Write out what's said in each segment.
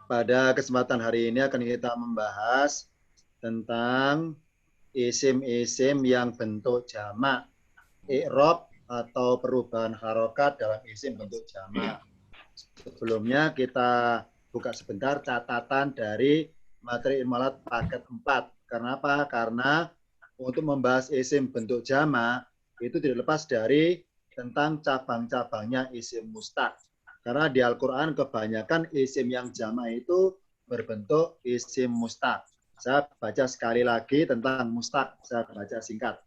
Pada kesempatan hari ini akan kita membahas tentang isim-isim yang bentuk jamak, i'rab atau perubahan harokat dalam isim bentuk jamak. Sebelumnya kita buka sebentar catatan dari materi ilmualat paket 4. Karena apa? Karena untuk membahas isim bentuk jamak itu tidak lepas dari tentang cabang-cabangnya isim mustaq. Karena di Al-Quran kebanyakan isim yang jamak itu berbentuk isim mustaq. Saya baca sekali lagi tentang mustaq, saya baca singkat.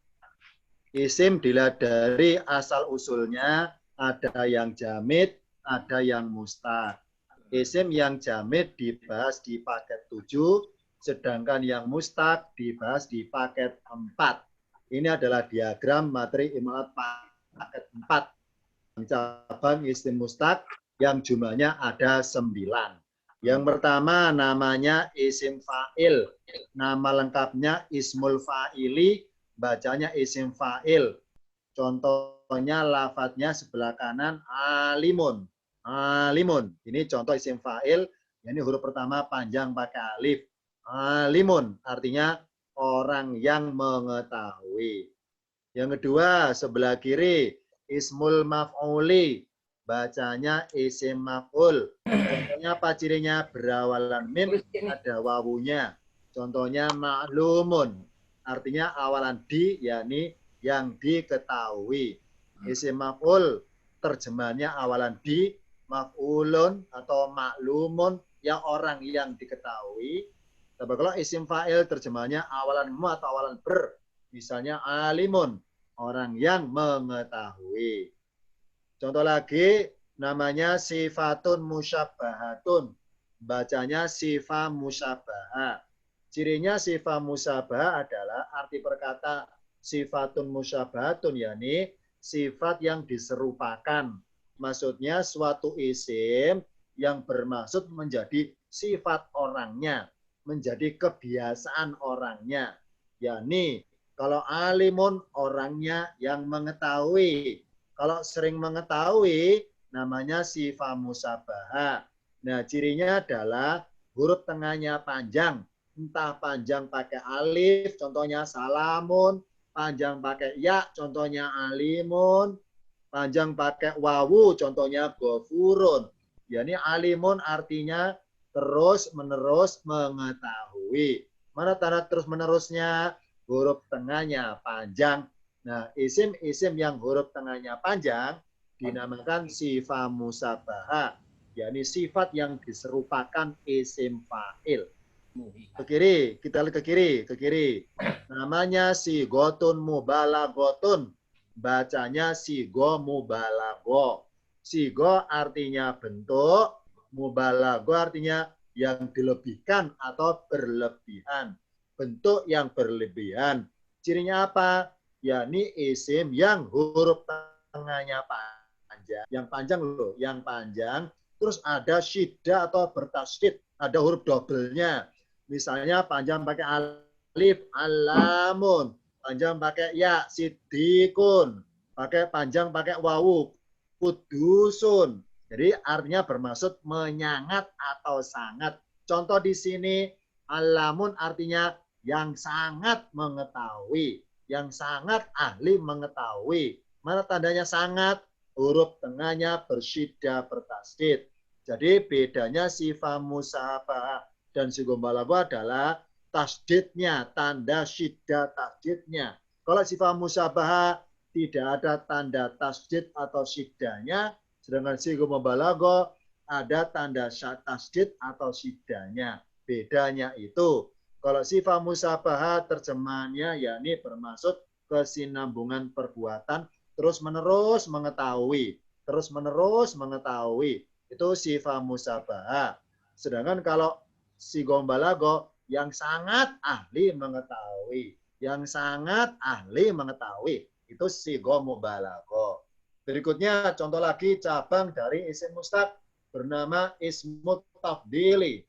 Isim dilihat dari asal usulnya, ada yang jamid, ada yang mustaq. Isim yang jamid dibahas di paket 7, sedangkan yang mustaq dibahas di paket 4. Ini adalah diagram materi ilmualat paket 4. Cabang isim mustaq yang jumlahnya ada 9. Yang pertama namanya isim fa'il. Nama lengkapnya ismul fa'ili, bacanya isim fa'il. Contohnya lafadznya sebelah kanan alimun. Alimun. Ini contoh isim fa'il. Ini huruf pertama panjang pakai alif. Alimun artinya orang yang mengetahui. Yang kedua sebelah kiri ismul maf'uli, bacanya isim maf'ul. Contohnya apa cirinya? Berawalan mim, ada wawunya. Contohnya ma'lumun, artinya awalan di, yakni yang diketahui. Isim maf'ul terjemahannya awalan di, maf'ulun atau ma'lumun, ya orang yang diketahui. Tapi kalau isim fa'il terjemahannya awalan mu atau awalan ber, misalnya alimun, orang yang mengetahui. Contoh lagi namanya sifatun musyabbahatun, bacanya sifat musyabbaha. Cirinya sifat musyabbaha adalah arti perkata sifatun musyabbahatun, yakni sifat yang diserupakan. Maksudnya suatu isim yang bermaksud menjadi sifat orangnya, menjadi kebiasaan orangnya, yakni kalau alimun orangnya yang mengetahui. Kalau sering mengetahui namanya sifat musyabaha. Nah, cirinya adalah huruf tengahnya panjang. Entah panjang pakai alif, contohnya salamun. Panjang pakai ya, contohnya alimun. Panjang pakai wawu, contohnya gofurun. Yani alimun artinya terus-menerus mengetahui. Mana tanda terus-menerusnya? Huruf tengahnya panjang. Nah, isim-isim yang huruf tengahnya panjang dinamakan sifat musabaha, yakni sifat yang diserupakan isim fa'il. Ke kiri, kita lihat ke kiri. Namanya sigotun mubalagotun, bacanya sigo mubalago. Sigo artinya bentuk, mubalago artinya yang dilebihkan atau berlebihan. Bentuk yang berlebihan. Cirinya apa? Yakni isim yang huruf tengahnya panjang. Yang panjang loh, yang panjang. Terus ada syiddah atau bertasydid, ada huruf double-nya. Misalnya panjang pakai alif, alamun. Panjang pakai ya, sidikun. Pakai panjang pakai wawu, kudusun. Jadi artinya bermaksud menyangat atau sangat. Contoh di sini, alamun artinya yang sangat mengetahui, yang sangat ahli mengetahui. Mana tandanya sangat? Huruf tengahnya bersyiddah bertasydid. Jadi bedanya sifat musabah dan sigombalabo adalah tasdidnya, tanda syiddah tasdidnya. Kalau sifat musabah tidak ada tanda tasdid atau syiddahnya, sedangkan sigombalabo ada tanda tasdid atau syiddahnya. Bedanya itu. Kalau sifat musabaha terjemahannya yakni bermaksud kesinambungan perbuatan terus-menerus mengetahui, terus-menerus mengetahui. Itu sifat musabaha. Sedangkan kalau sigombalago yang sangat ahli mengetahui, yang sangat ahli mengetahui, itu sigomubalago. Berikutnya contoh lagi cabang dari isim mustaq bernama ismut tafdili.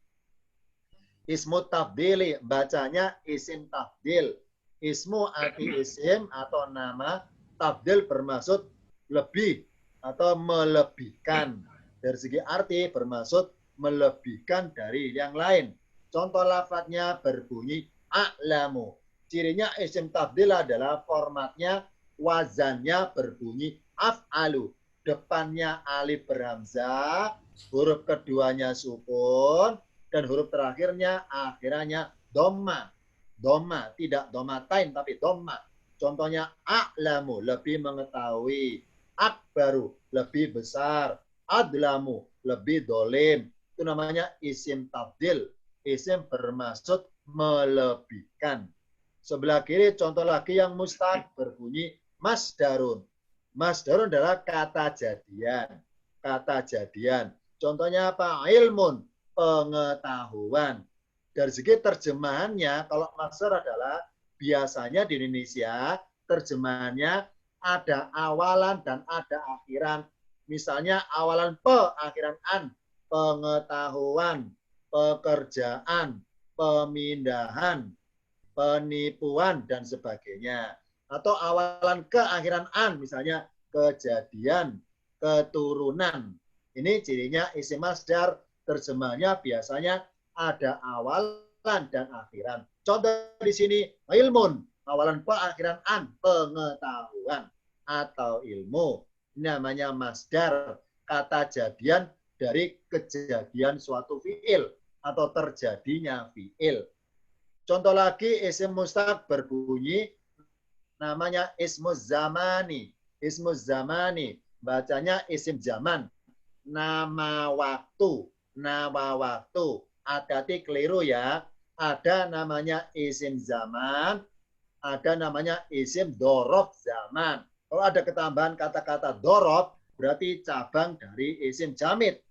Ismu tabdili, bacanya isim tabdil. Ismu arti isim atau nama, tabdil bermaksud lebih atau melebihkan. Dari segi arti bermaksud melebihkan dari yang lain. Contoh lafadznya berbunyi a'lamu. Cirinya isim tabdil adalah formatnya, wazannya berbunyi af'alu. Depannya alif berhamzah, huruf keduanya sukun, dan huruf terakhirnya akhirnya dhamma. Dhamma, tidak dhammatain tapi dhamma. Contohnya a'lamu, lebih mengetahui. Akbaru, lebih besar. Adlamu, lebih dolim. Itu namanya isim tabdil. Isim bermaksud melebihkan. Sebelah kiri contoh lagi yang mustaq berbunyi masdarun. Masdarun adalah kata jadian. Kata jadian. Contohnya apa? Ilmun, pengetahuan. Dari segi terjemahannya, kalau masdar adalah biasanya di Indonesia terjemahannya ada awalan dan ada akhiran. Misalnya awalan pe, akhiran an, pengetahuan, pekerjaan, pemindahan, penipuan, dan sebagainya. Atau awalan ke, akhiran an, misalnya kejadian, keturunan. Ini cirinya isim masdar, terjemahnya biasanya ada awalan dan akhiran. Contoh di sini ilmun, awalan pe, akhiran an, pengetahuan atau ilmu. Ini namanya masdar, kata jadian dari kejadian suatu fiil atau terjadinya fiil. Contoh lagi isim mustaq berbunyi namanya ismuz zamani. Ismuz zamani bacanya isim zaman. Nama waktu. Nama waktu. Hati-hati keliru ya. Ada namanya isim zaman, ada namanya isim dorof zaman. Kalau ada ketambahan kata-kata dorof, berarti cabang dari isim jamid.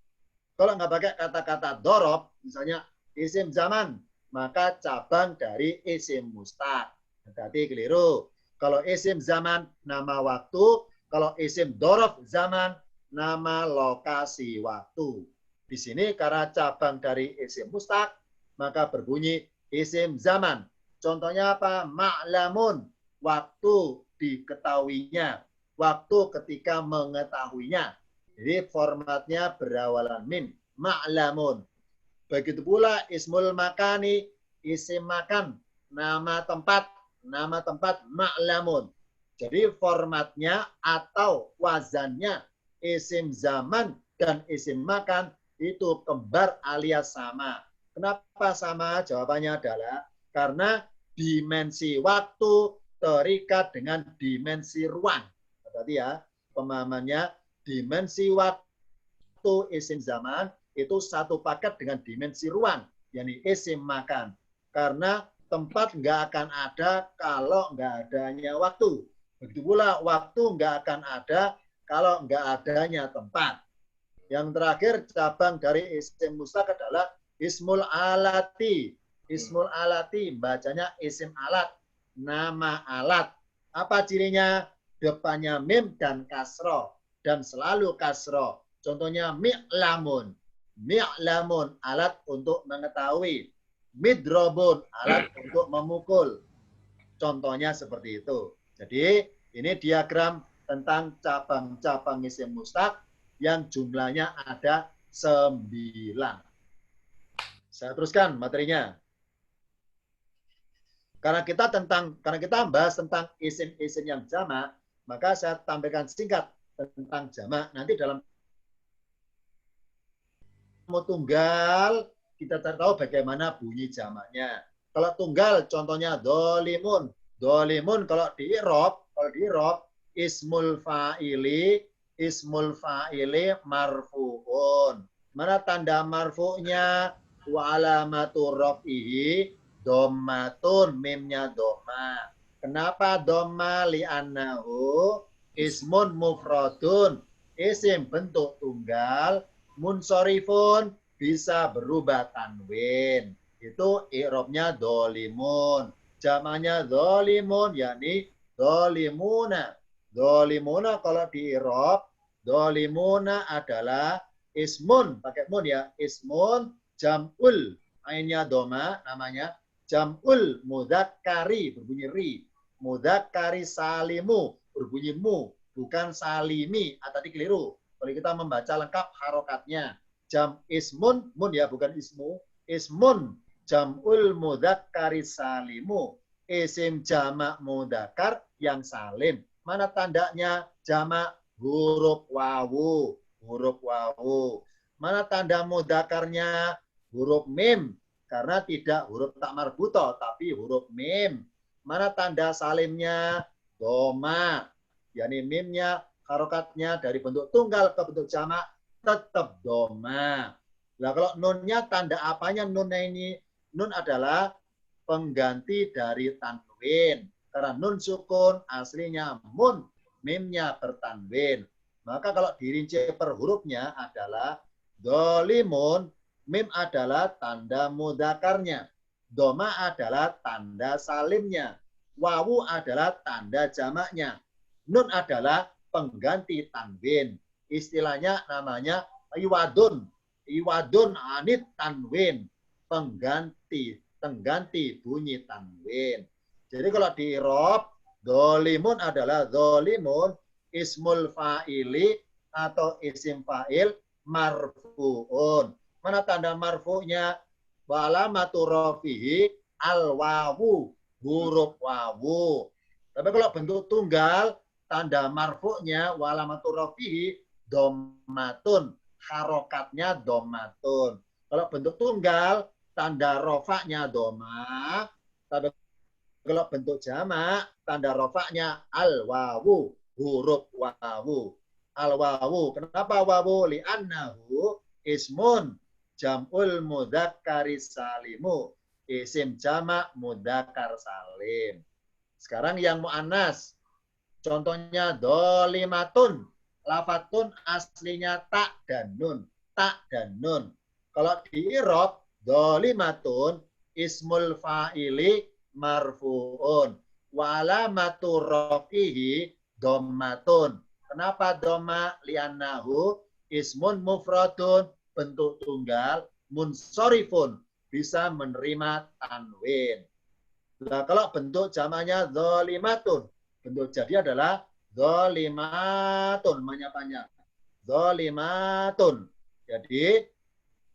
Kalau nggak pakai kata-kata dorof, misalnya isim zaman, maka cabang dari isim mustaq. Hati-hati keliru. Kalau isim zaman, nama waktu. Kalau isim dorof zaman, nama lokasi waktu. Di sini karena cabang dari isim mustaq, maka berbunyi isim zaman. Contohnya apa? Ma'lamun, waktu diketahuinya, waktu ketika mengetahuinya. Jadi formatnya berawalan min, ma'lamun. Begitu pula ismul makani, isim makan, nama tempat ma'lamun. Jadi formatnya atau wazannya isim zaman dan isim makan itu kembar alias sama. Kenapa sama? Jawabannya adalah karena dimensi waktu terikat dengan dimensi ruang. Berarti ya, pemahamannya dimensi waktu isim zaman itu satu paket dengan dimensi ruang, yakni isim makan. Karena tempat nggak akan ada kalau nggak adanya waktu. Begitu pula waktu nggak akan ada kalau nggak adanya tempat. Yang terakhir cabang dari isim mustaq adalah ismul alati. Ismul alati bacanya isim alat, nama alat. Apa cirinya? Depannya mim dan kasro, dan selalu kasro. Contohnya mi'lamun. Mi'lamun, alat untuk mengetahui. Midrobun, alat untuk memukul. Contohnya seperti itu. Jadi ini diagram tentang cabang-cabang isim mustaq yang jumlahnya ada 9. Saya teruskan materinya. Karena kita bahas tentang isim-isim yang jamak, maka saya tampilkan singkat tentang jamak. Nanti dalam tunggal kita tahu bagaimana bunyi jamaknya. Kalau tunggal contohnya dolimun. Dolimun kalau di i'rab ismul fa'ili marfu'un. Mana tanda marfu'nya? Wa alamatu raf'ihi dhammatun, mimnya dhamma. Kenapa dhamma? Li'annahu ismun mufradun. Isim bentuk tunggal munsorifun, bisa berubah tanwin. Itu i'rabnya dolimun. Jamaknya dolimun, yakni dolimuna. Dolimuna kalau di i'rab, dolimuna adalah ismun, pakai mun ya, ismun jam'ul, ainnya doma namanya, jam'ul mudzakkari, berbunyi ri, mudzakkari salimu, berbunyi mu, bukan salimi. Tadi keliru. Kalau kita membaca lengkap harokatnya. jam ismun, mun ya bukan ismu, ismun jam'ul mudzakkari salimu, isim jamak mudzakkar yang salim. Mana tandanya jamak? Huruf wawu, huruf wawu. Mana tanda mudzakarnya? Huruf mim, karena tidak huruf tak marbuto tapi huruf mim. Mana tanda salimnya? Doma, yakni mimnya harokatnya dari bentuk tunggal ke bentuk jamak tetap doma. Nah kalau nunnya tanda apanya nunnya ini? Nun adalah pengganti dari tanwin. Karena nun sukun aslinya mun, mimnya bertanwin. Maka kalau dirinci per hurufnya adalah dolimun, mim adalah tanda mudzakarnya, doma adalah tanda salimnya, wawu adalah tanda jamaknya, nun adalah pengganti tanwin. Istilahnya namanya iwadun, iwadun anit tanwin, pengganti bunyi tanwin. Jadi kalau di i'rab, dzalimun adalah dzalimun ismul fa'ili atau isim fa'il marfu'un. Mana tanda marfu'nya? Wa alamatu rafihi al wawu, huruf wawu. Tapi kalau bentuk tunggal, tanda marfu'nya wa alamatu rafihi dhammatun, harokatnya dhammatun. Kalau bentuk tunggal, tanda rofaknya doma, tapi kalau bentuk jamak, tanda rofaknya al wawu, huruf wawu. Al wawu. Kenapa wawu? Li'annahu ismun jam'ul mudzakkari salimu. Isim jamak mudzakkar salim. Sekarang yang mu'annas. Contohnya dolimatun. Lafatun aslinya tak dan nun. Tak dan nun. Kalau di i'rab, dolimatun ismul fa'ili marfu'un. Wa alamatu rafihi dhammatun. Kenapa dhamma? Li'annahu ismun mufradun, bentuk tunggal, munsorifun, bisa menerima tanwin. Nah, kalau bentuk jamaknya dzalimatun, bentuk jadi adalah dzalimatun, panjang. Dzalimatun. Jadi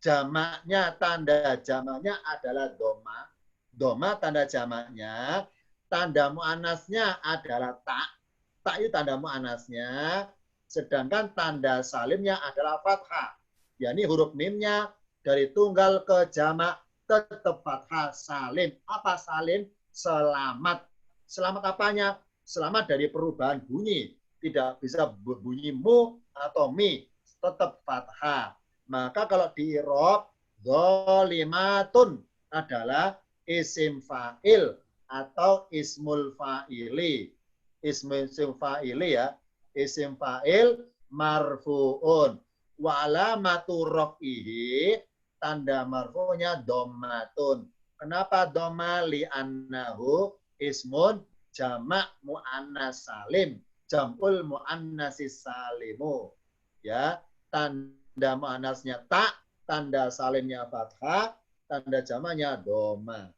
jamaknya, tanda jamaknya adalah doma. Doma tanda jamaknya, tanda mu'anasnya adalah tak. Tak itu tanda mu'anasnya, sedangkan tanda salimnya adalah fathah. yakni huruf mimnya dari tunggal ke jamak tetap fathah salim. Apa salim? Selamat. Selamat apanya? Selamat dari perubahan bunyi. Tidak bisa berbunyi mu atau mi. Tetap fathah. Maka kalau di i'rab, dzalimatun adalah isim fa'il atau ismul fa'ili. Isim fa'ili ya. Isim fa'il marfu'un. Wa alamatu raf'ihi, tanda marfu'nya dhammatun. Kenapa dhamma? Li'annahu ismun jamak mu'annas salim. Jam'ul mu'annasis salimu. Ya, tanda mu'annasnya tak, tanda salimnya fathah, tanda jamaknya dhamma.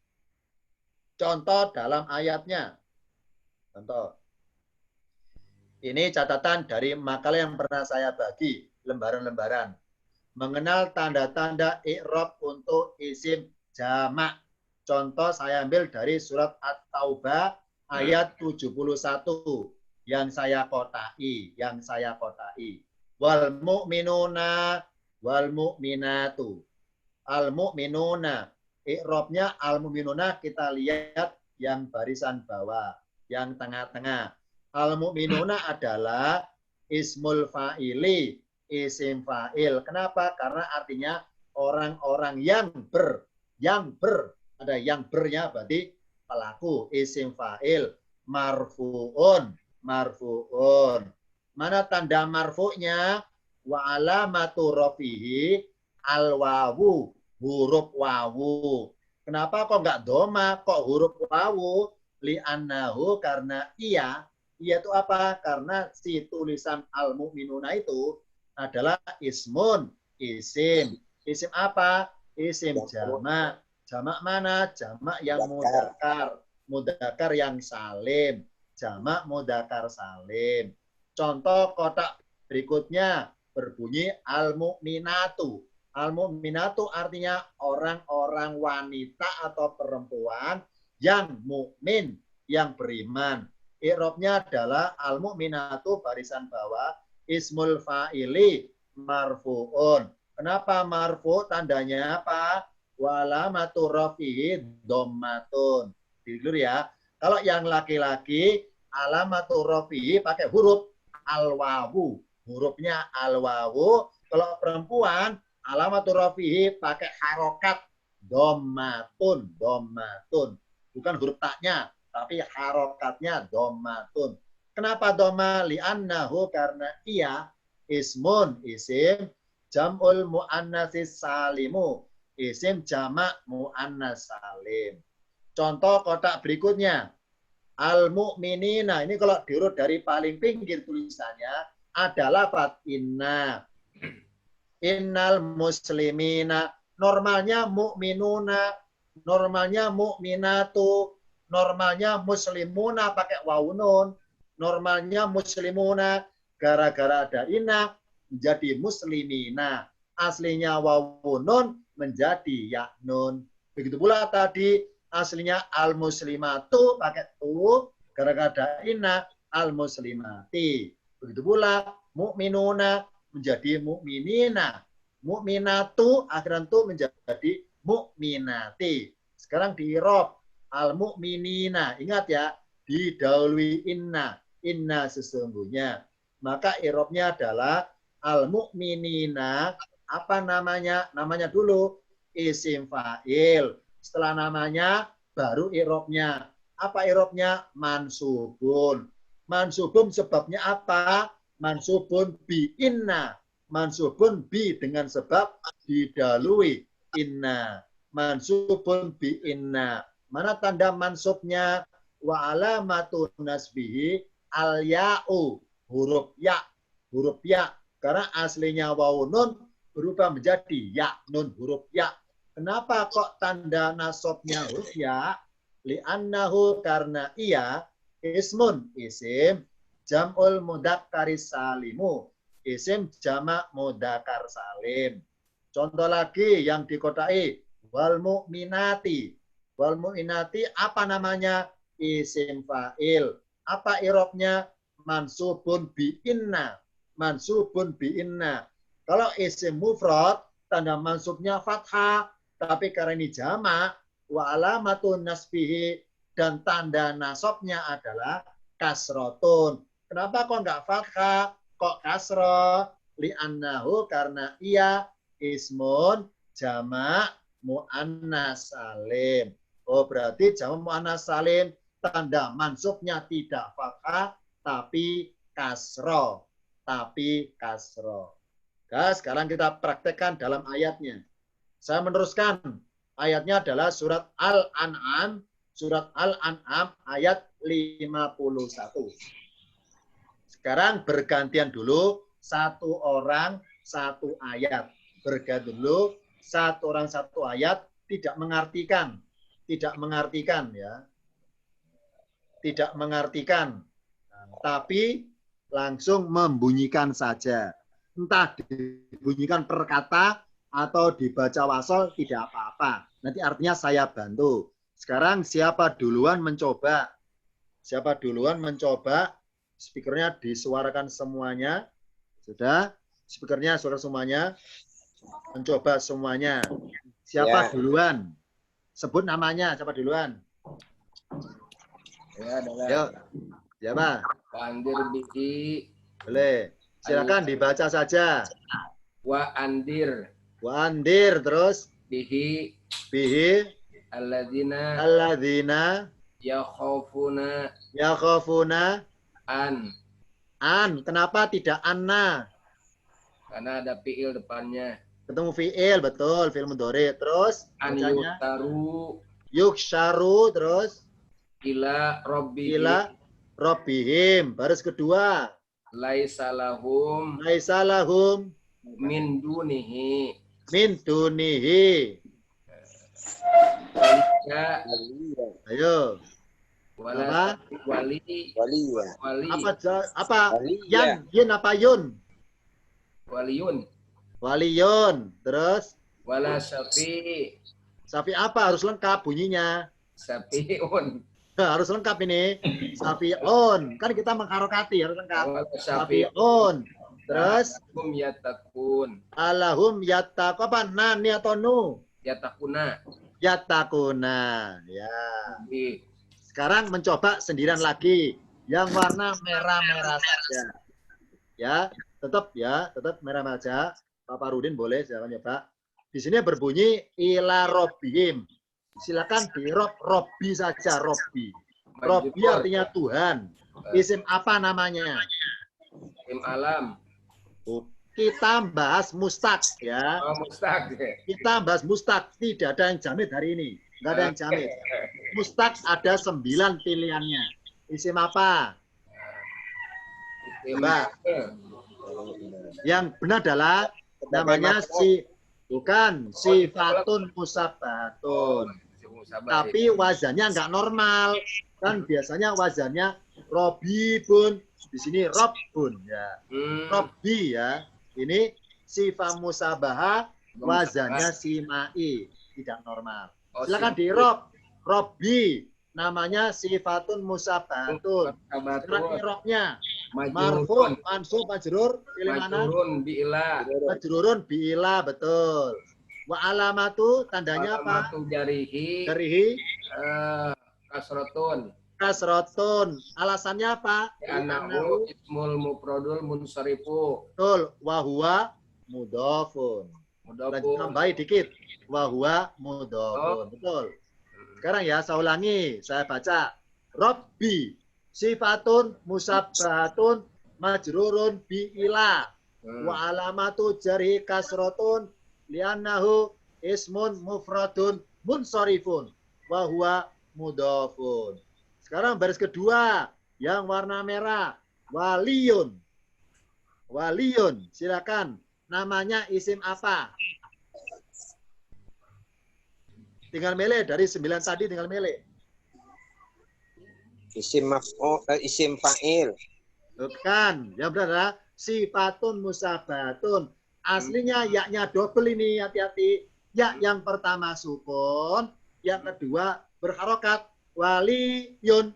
Contoh dalam ayatnya. Contoh. Ini catatan dari makalah yang pernah saya bagi, lembaran-lembaran. Mengenal tanda-tanda i'rab untuk isim jamak. Contoh saya ambil dari surat At-Taubah ayat 71 yang saya kotai, Wal mu'minuna wal mu'minatu. Al mu'minuna. I'rabnya al mu'minuna kita lihat yang barisan bawah, yang tengah-tengah. Al-mu'minuna adalah ismul fa'ili, isim fa'il. Kenapa? Karena artinya orang-orang yang ada yang bernya berarti pelaku, isim fa'il, marfu'un. Mana tanda marfu'nya? Wa alamatu rafihi al-wawu, huruf wawu. Kenapa kok enggak doma, kok huruf wawu? Li'annahu, karena ia itu apa? Karena si tulisan al-mu'minuna itu adalah ismun, isim. Isim apa? Isim jamak. Jamak mana? Jamak yang mudzakkar. Mudzakkar yang salim. Jamak mudzakkar salim. Contoh kotak berikutnya berbunyi al-mu'minatu. Al-mu'minatu artinya orang-orang wanita atau perempuan yang mukmin, yang beriman. I'rabnya adalah al-mu'minatu barisan bawah ismul fa'ili marfu'un. Kenapa marfu? Tandanya apa? Walamatu rafihi dhammatun. Dulu ya. Kalau yang laki-laki alamatu rafihi pakai huruf al-wawu. Hurufnya al-wawu. Kalau perempuan alamatul rafihi pakai harokat dhammatun, dhammatun. Bukan huruf taknya, tapi harokatnya dhammatun. Kenapa dhamma? Li'annahu karena ia ismun, isim jam'ul mu'annatsis salimu, isim jamak mu'annas salim. Contoh kotak berikutnya. Al-mu'minina, ini kalau diurut dari paling pinggir tulisannya adalah lafaz inna. Innal muslimina, normalnya mu'minuna, normalnya mu'minatu, normalnya muslimuna pakai wawunun, normalnya muslimuna gara-gara ada inna menjadi muslimina, aslinya wawunun menjadi yaknun. Begitu pula tadi aslinya al muslimatu pakai tu, gara-gara ada inna al muslimati. Begitu pula mu'minuna menjadi mukminina, mukminatu akhiran tu menjadi mukminati. Sekarang di i'rab al mukminina, ingat ya, didahului inna, inna sesungguhnya. Maka i'rabnya adalah al mukminina, apa namanya? Namanya dulu isim fa'il. Setelah namanya baru i'rabnya. Apa i'rabnya? Mansubun. Mansubun sebabnya apa? Mansubun bi inna, mansubun bi dengan sebab didalui inna, mansubun bi inna. Mana tanda mansubnya? Wa alamatun nasbihi al ya'u, huruf ya, huruf ya. Karena aslinya wawunun berubah menjadi ya, nun huruf ya. Kenapa kok tanda nasabnya huruf ya? Li'annahu karena ia ismun, isim jam'ul mudakkaris salimu, isim jamak mudakar salim. Contoh lagi yang dikotai, wal mu'minati. Wal mu'minati apa namanya? Isim fa'il. Apa i'rabnya? Mansubun bi inna. Mansubun bi inna. Kalau isim mufrad, tanda mansubnya fathah. Tapi karena ini jamak, wa alamatun nasbihi, dan tanda nasabnya adalah kasrotun. Kenapa kok nggak fathah, kok kasroh? Li'annahu karena ia ismun jamak mu'annas salim. Oh berarti jamak mu'annas salim tanda mansubnya tidak fathah tapi kasroh. Tapi kasroh. Nah, sekarang kita praktekkan dalam ayatnya. Saya meneruskan. Ayatnya adalah surat Al-An'am. Surat Al-An'am ayat 51. Sekarang bergantian dulu, satu orang satu ayat. Bergantian dulu, satu orang satu ayat, tidak mengartikan. Tidak mengartikan ya. Tidak mengartikan. Tapi langsung membunyikan saja. Entah dibunyikan per kata atau dibaca wasol, tidak apa-apa. Nanti artinya saya bantu. Sekarang siapa duluan mencoba? Siapa duluan mencoba? Speakernya disuarakan semuanya. Sudah? Speakernya suara semuanya. Mencoba semuanya. Siapa duluan? Sebut namanya. Siapa duluan? Ya, adalah. Yuk. Siapa? Andir bihi. Boleh. Silakan dibaca saja. Wa andir. Wa andir terus. Bihi. Bihi. Alladzina. Yakhafuna. An. Kenapa tidak anna? Karena ada fi'il depannya. Ketemu fi'il, betul. Fi'il mudhari. Terus An bacanya. yuksharu. Terus. Ila rabbihim. Baris kedua. Laisa lahum. Min dunihi. Ayo. Wala wali. Apa? Yan apa yun? Waliyun. Waliyun. Terus wala syafi. Safi apa? Harus lengkap bunyinya. Safiun. Harus lengkap ini. Safiun. Kan kita mengharokati harus lengkap. Wala Safiun. Terus Lahum yatakun. alahum yattaqu apa? Nani atau nu? Yatakuna. Yattaquna. Ya. Di. Sekarang mencoba sendirian lagi. Yang warna merah-merah saja. Ya, tetap merah saja. Pak Parudin boleh silakan ya Pak. Di sini berbunyi ila robbihim. Silakan di robbi saja, robbi. Robbi artinya Tuhan. Isim apa namanya? Isim alam. Kita bahas mustaq ya. Oh, mustaq. Kita bahas mustaq. Tidak ada yang jamid hari ini. Nggak ada yang jamid. Mustaq ada 9 pilihannya. Isim apa? Coba. Yang benar adalah namanya bukan sifatun musabbatun. Tapi wazannya nggak normal. Kan biasanya wazannya robibun. Di sini robbun ya. Robbi ya. Ini sifat musabaha wazannya simai. Tidak normal. Silakan di robbi. Namanya sifatun musabbatun. Sekarang irobnya. Marfu, mansub, majrur. Pilih mana? Majrurun bi'ila. Majrurun bi'ila, betul. Wa alamatu tandanya apa? Alamatu jarihi. Jarihi. Kasrotun. Kasrotun. Alasannya apa? Anahu ismul mufradul munsarifu. Betul. Wahuwa mudhafun. Lagi tambahin dikit. Wahuwa mudhafun. Betul. Sekarang ya, saya ulangi. Saya baca. Robbi. Sifatun musabbatun majrurun bi'ila. Wa alamatu jarihi kasrotun. Liannahu ismun mufradun munsarifun. Wahuwa mudhafun. Sekarang baris kedua yang warna merah, waliyun. Waliyun, silakan. Namanya isim apa? Tinggal milih dari 9 tadi, tinggal milih. Isim isim fa'il. Bukan, yang benar adalah sifatun musabbatun. Aslinya yaknya double ini, hati-hati. Ya yang pertama sukun, yang kedua berharokat. Waliyun,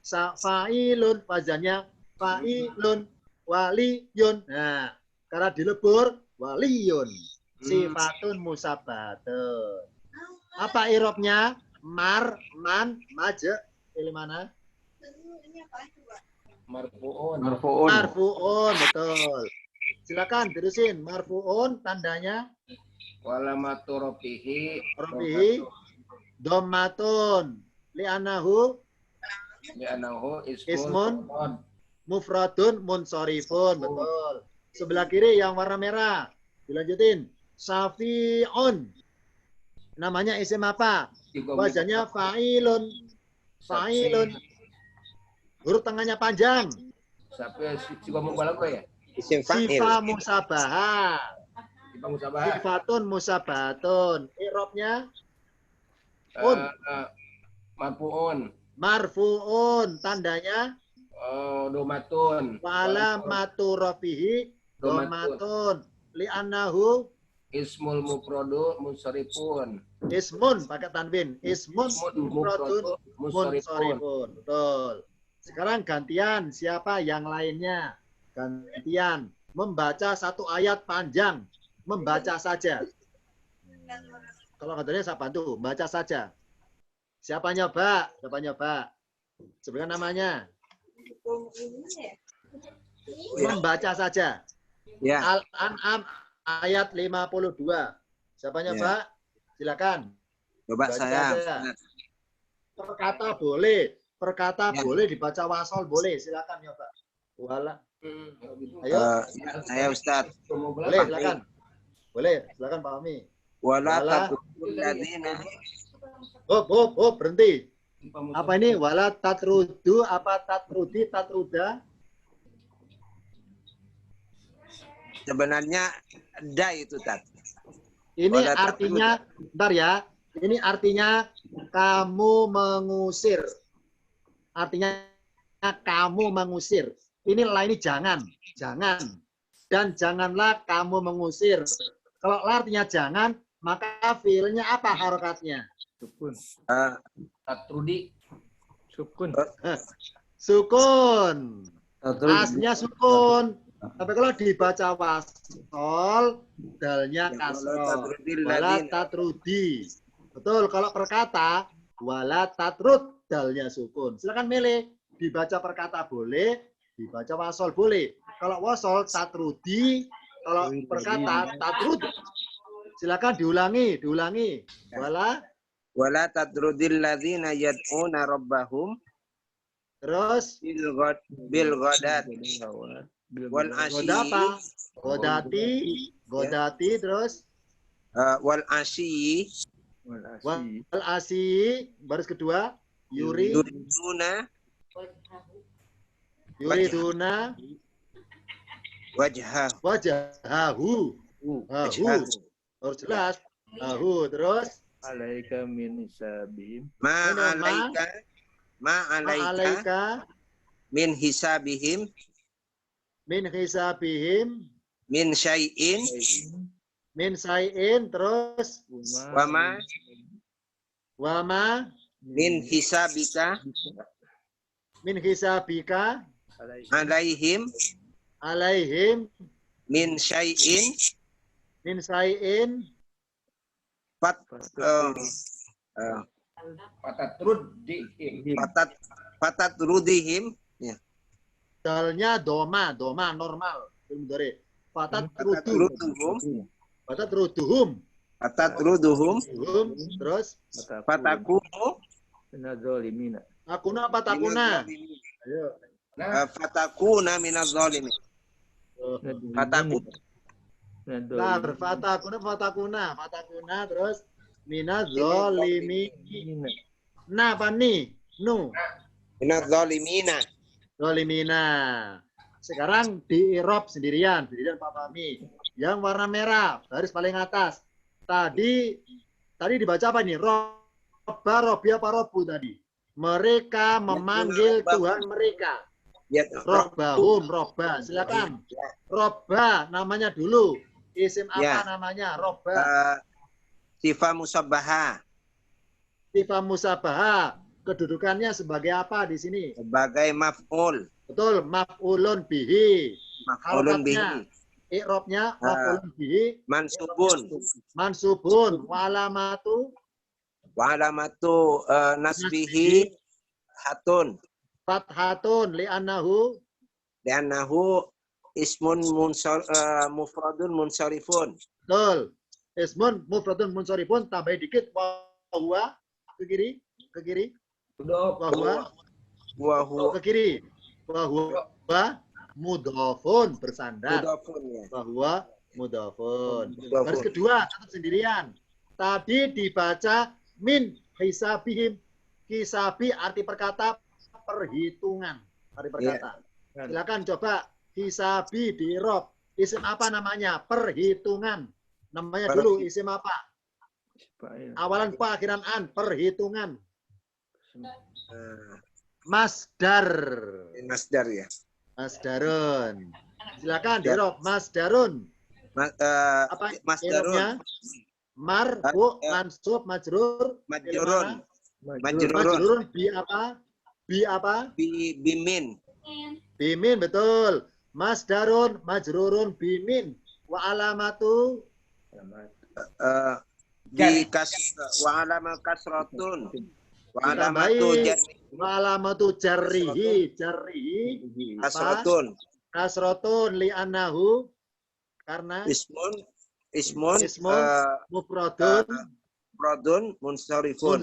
fa'ilun, wazannya fa'ilun, waliyun. Nah, karena dilebur, waliyun. Sifatun musabbatun. Apa irobnya? Mar, man, maje. Pilih mana? Marfu'un. Marfu'un, betul. Silakan terusin. Marfu'un, tandanya? Walamatu robihi. Robihi, dommatun. Li'anahu ismun mufradun munsorifun. Betul. Sebelah kiri yang warna merah. Dilanjutin. Safi'un. Namanya isim apa? Wazannya fa'ilun. Fa'ilun. Huruf tengahnya panjang. Siapa mubalagh ya? Isim fa'il. Sifat musabaha. Sifatun musabatun. I'rabnya? Marfu'un. Marfu'un. Tandanya? Domatun. Walamatu rafihi domatun. Li'annahu ismul mufradu munsharifun. ismun pakai tanwin. Ismun mufradun munsharifun. Betul. Sekarang gantian. Siapa yang lainnya? Gantian. Membaca satu ayat panjang. Membaca saja. Kalau katanya saya bantu. Baca saja. Siapa nyoba? Siapa nyoba? Sebutkan namanya. Membaca saja. Ya. Al-An'am ayat 52. Siapa nyoba? Silakan. Coba Baca saya. saja. Perkata boleh. Perkata Ya. boleh dibaca wasol boleh. Silakan nyoba. Wala. Ayo. Saya Ustaz. Boleh silakan. Boleh silakan Pak Ami. Wala Wala. tatrudul ladzina. Berhenti. Apa ini? Wala tatrudu, apa tatrudi, tatruda? Sebenarnya da itu Tat. Ini Wala artinya, bentar ya. Ini artinya kamu mengusir. Artinya kamu mengusir. Ini jangan. Jangan. dan janganlah kamu mengusir. Kalau artinya jangan, maka fiilnya apa harokatnya? Sukun. Tatrudi. Sukun. Sukun. Asnya sukun. Tapi kalau dibaca wasol, dalnya kasroh. Wala tatrudi. Betul, kalau perkata, wala tatrud, dalnya sukun. Silakan milih. Dibaca perkata boleh, dibaca wasol boleh. Kalau wasol tatrudi, kalau perkata tatrud. Silakan diulangi. Wala tatrudil ladzina yad'una rabbahum Terus bil ghadati wal goda apa? Godati, terus wal asyi wal asi, baris kedua yuriduna wajhahu. Harus jelas. Terus Alaika min hisabihim. Ma'alaika min hisabihim min syai'in terus wama min hisabika alaihim min syai'in Fatatrudihim. Ya. Dalnya doma normal. Fatatruduhum. Terus Fatakunu. Minazolimina. Takuna apa takuna? Ayo. Fatakuna minaz-zalimin. Fatakuna. Fatakuna terus minaz-zalimin. Nah, apa nih? Nu. Minaz-zalimina. Zalimina. Sekarang di Irob sendirian Pak Fahmi. Yang warna merah, baris paling atas. Tadi dibaca apa nih? Robi apa robu tadi? Mereka memanggil Tuhan mereka. Ya, Roba. Silakan. Roba namanya dulu. Isim apa namanya? Roba. Sifat musabbaha. Sifat musabbaha. Kedudukannya sebagai apa di sini? Sebagai maf'ul. Betul, maf'ulun bihi. Maf'ulun bihi. I'robnya maf'ulun bihi. Mansubun. Wa alamatu nasbihi hatun. Fathatun li'annahu ismun mufradun munsharifun. Betul. Ismun mufradun munsharifun, tambah dikit wahwa ke kiri. Wahwa ke kiri. Wahwa mudhafun bersandar. Wahwa mudhafun. Baris kedua catat sendirian. Tadi dibaca min hisabihim. Hisabi arti perkata perhitungan. Arti perkata. Silakan coba hisabi di Irob. Isim apa namanya? Perhitungan. Namanya dulu isim apa? Awalan pa, akhiran an. Perhitungan. Masdar. Masdar ya. Masdarun. Silakan di Irob. Masdarun. Apa Masdarun. Marfu, mansub, majrur. Majrurun. Bi apa? Bimin. Bimin, betul. Masdarun, majrurun, bimin. Wa alamatu wa alamat kasratun. Wa alamatu jarrihi. Kasratun li'annahu karena ismun mufradun munsharifun.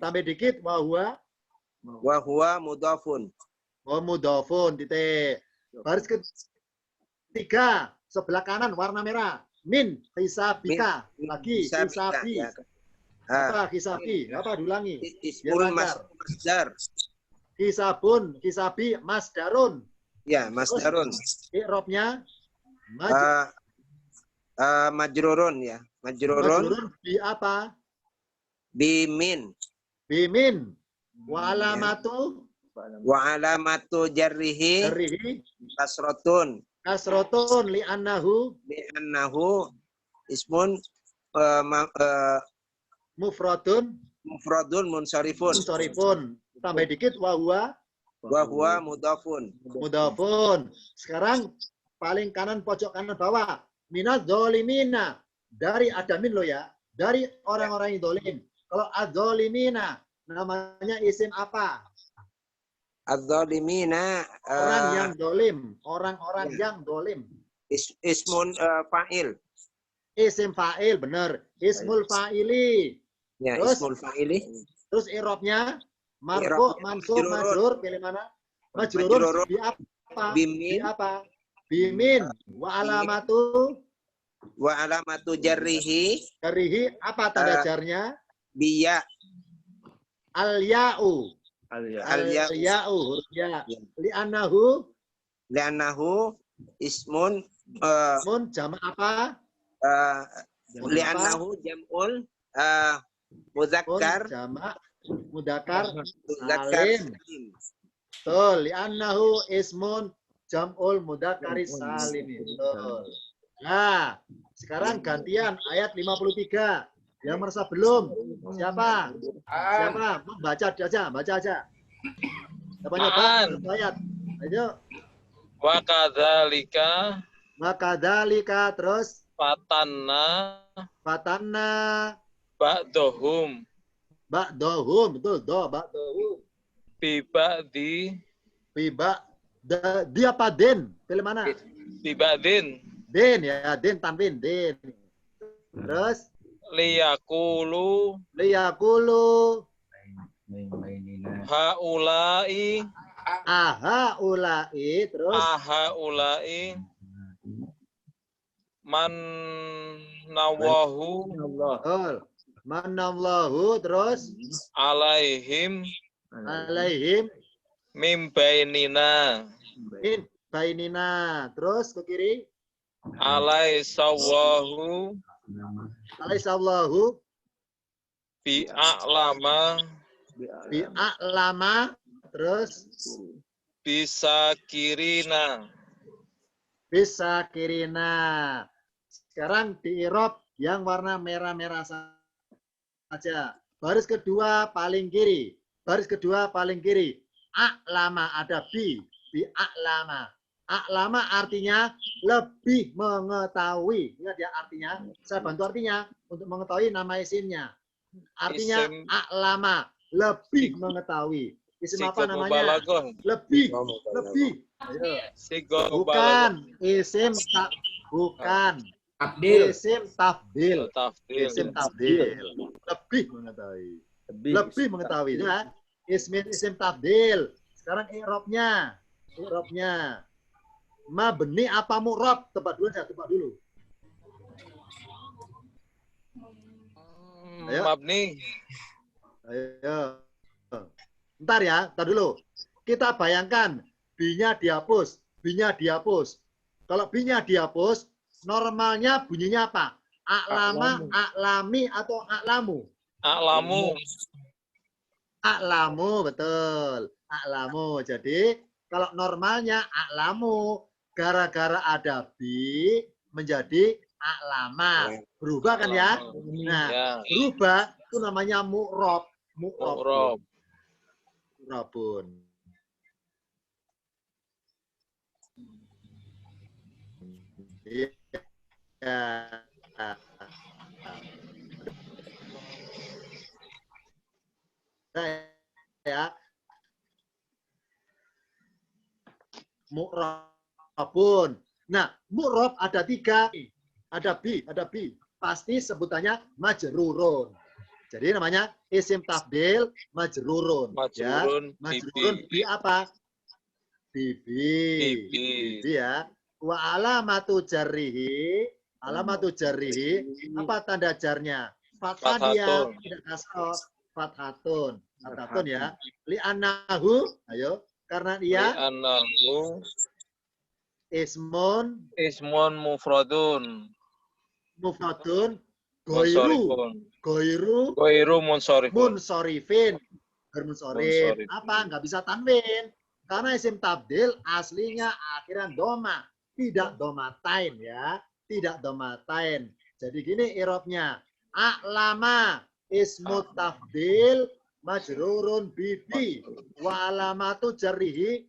Tambah dikit wa huwa mudhafun. Titik. Baris ketiga sebelah kanan warna merah. Min hisabika. Lagi hisabi. Apa hisabi? Apa diulangi? Ismul masdar. Hisabi masdarun. Ya, masdarun. I'robnya majrurun ya. Majrurun bi apa? Bimin. Wa alamatu jarrihi kasratun Kasrotun li'annahu li'annahu ismun mufradun mufradun munsharifun munsharifun. Tambah dikit wa huwa mudhafun. mudhafun. Sekarang paling kanan pojok kanan bawah. Minaz zolimina. Dari adamin lo ya. Dari orang-orang yang dolim. Kalau adzolimina namanya isim apa? Az-zalimina Orang yang dolim. Orang-orang ya. yang dolim. Ismun fa'il. Isim fa'il, benar. Ismul fa'ili. Ya, Terus? ismul fa'ili. Terus irobnya marfu, I'rabnya mansub, majrurun. majrur. Pilih mana? Majrurun. Majrurun. Bi apa? Bimin. Bi apa? Bimin. Wa alamatu Wa alamatu jarrihi jarihi. Apa tanda jarnya? biya. Al-ya'u. Al-ya. Al-ya'u. Al-ya'u. Huruf ya. Ya. Li'annahu Li'annahu ismun mun jama' apa? Jama' li'annahu jam'ul muzakkar jama' mudakar muzakkar salim. Betul. Li'annahu ismun jam'ul mudakari salim. Betul. Nah, sekarang gantian ayat 53. Yang merasa belum? Siapa? Siapa? Baca aja, baca aja. Siapa nyoba? Ayat. Ayo. Wa kadzalika Maka dalika terus fatanna fatanna ba'dahum ba'dohum. Betul, do ba'dohum. bi ba'di Biba dia apa din? Pilih mana? bi ba'din Din ya, din tanwin, din. Terus liyaqulu liyakulu haula'i aha ulai terus ahaula'i man nawahu Allah. betul. Manallahu terus alaihim alaihim mim bainina in bainina terus ke kiri alaisawahu alaisallahu bi a'lama bi a'lama terus bisa kirina. bisa kirina. Sekarang di irob yang warna merah-merah saja. Baris kedua paling kiri. Baris kedua paling kiri. A'lama ada bi a'lama. A'lama artinya lebih mengetahui. Ingat ya artinya. Saya bantu artinya untuk mengetahui nama isimnya. Artinya Isim. a'lama lebih mengetahui. Isim apa namanya? Balaghah. Lebih. Ayo. Sigo Bukan isim tak bukan Abdil. isim tafdil. tafdil. Isim tafdil. Lebih mengetahui. Lebih mengetahui ya. Isim tafdil. Sekarang i'rabnya. I'rabnya. Mabni apa mu'rab? Tebak dulu saya, tebak dulu. Ayo. Mabni. Ayo. Ntar ya, ntar dulu. Kita bayangkan B-nya dihapus, B-nya dihapus. Kalau B-nya dihapus, normalnya bunyinya apa? A'lama, a'lami, atau a'lamu? A'lamu. A'lamu, betul. A'lamu. Jadi, kalau normalnya a'lamu, gara-gara ada B, menjadi a'lama. Berubah kan ya? Nah, Ya. berubah itu namanya mu'rob. Mu'rob. Mu'robun. Ya. Ya. Mu'robun. Nah, mu'rob ada 3. Ada B. Pasti sebutannya majrurun. Jadi namanya isim tafdil majrurun. Majrurun. Ya. Majrurun bi apa? Bibi. Bibi ya. Wa alamatu jarrihi. Alamatu jarrihi. Apa tanda jarnya? Fathah dia. Fathatun. Tidak kasroh. Fathatun. Fathatun ya. Li'annahu. Ayo. Karena dia Li'annahu ismun ismun mufradun. mufradun goiru. Munsharifun. Goiru Ghairu munsharifun. munsorifin. Bermunsorif. Munsorif. Apa? Nggak bisa tanwin. Karena isim tabdil aslinya akhiran doma. tidak domatain ya, tidak domatain. Jadi gini irobnya, a'lama ismu tafdil majrurun bibi wa alamatu jarrihi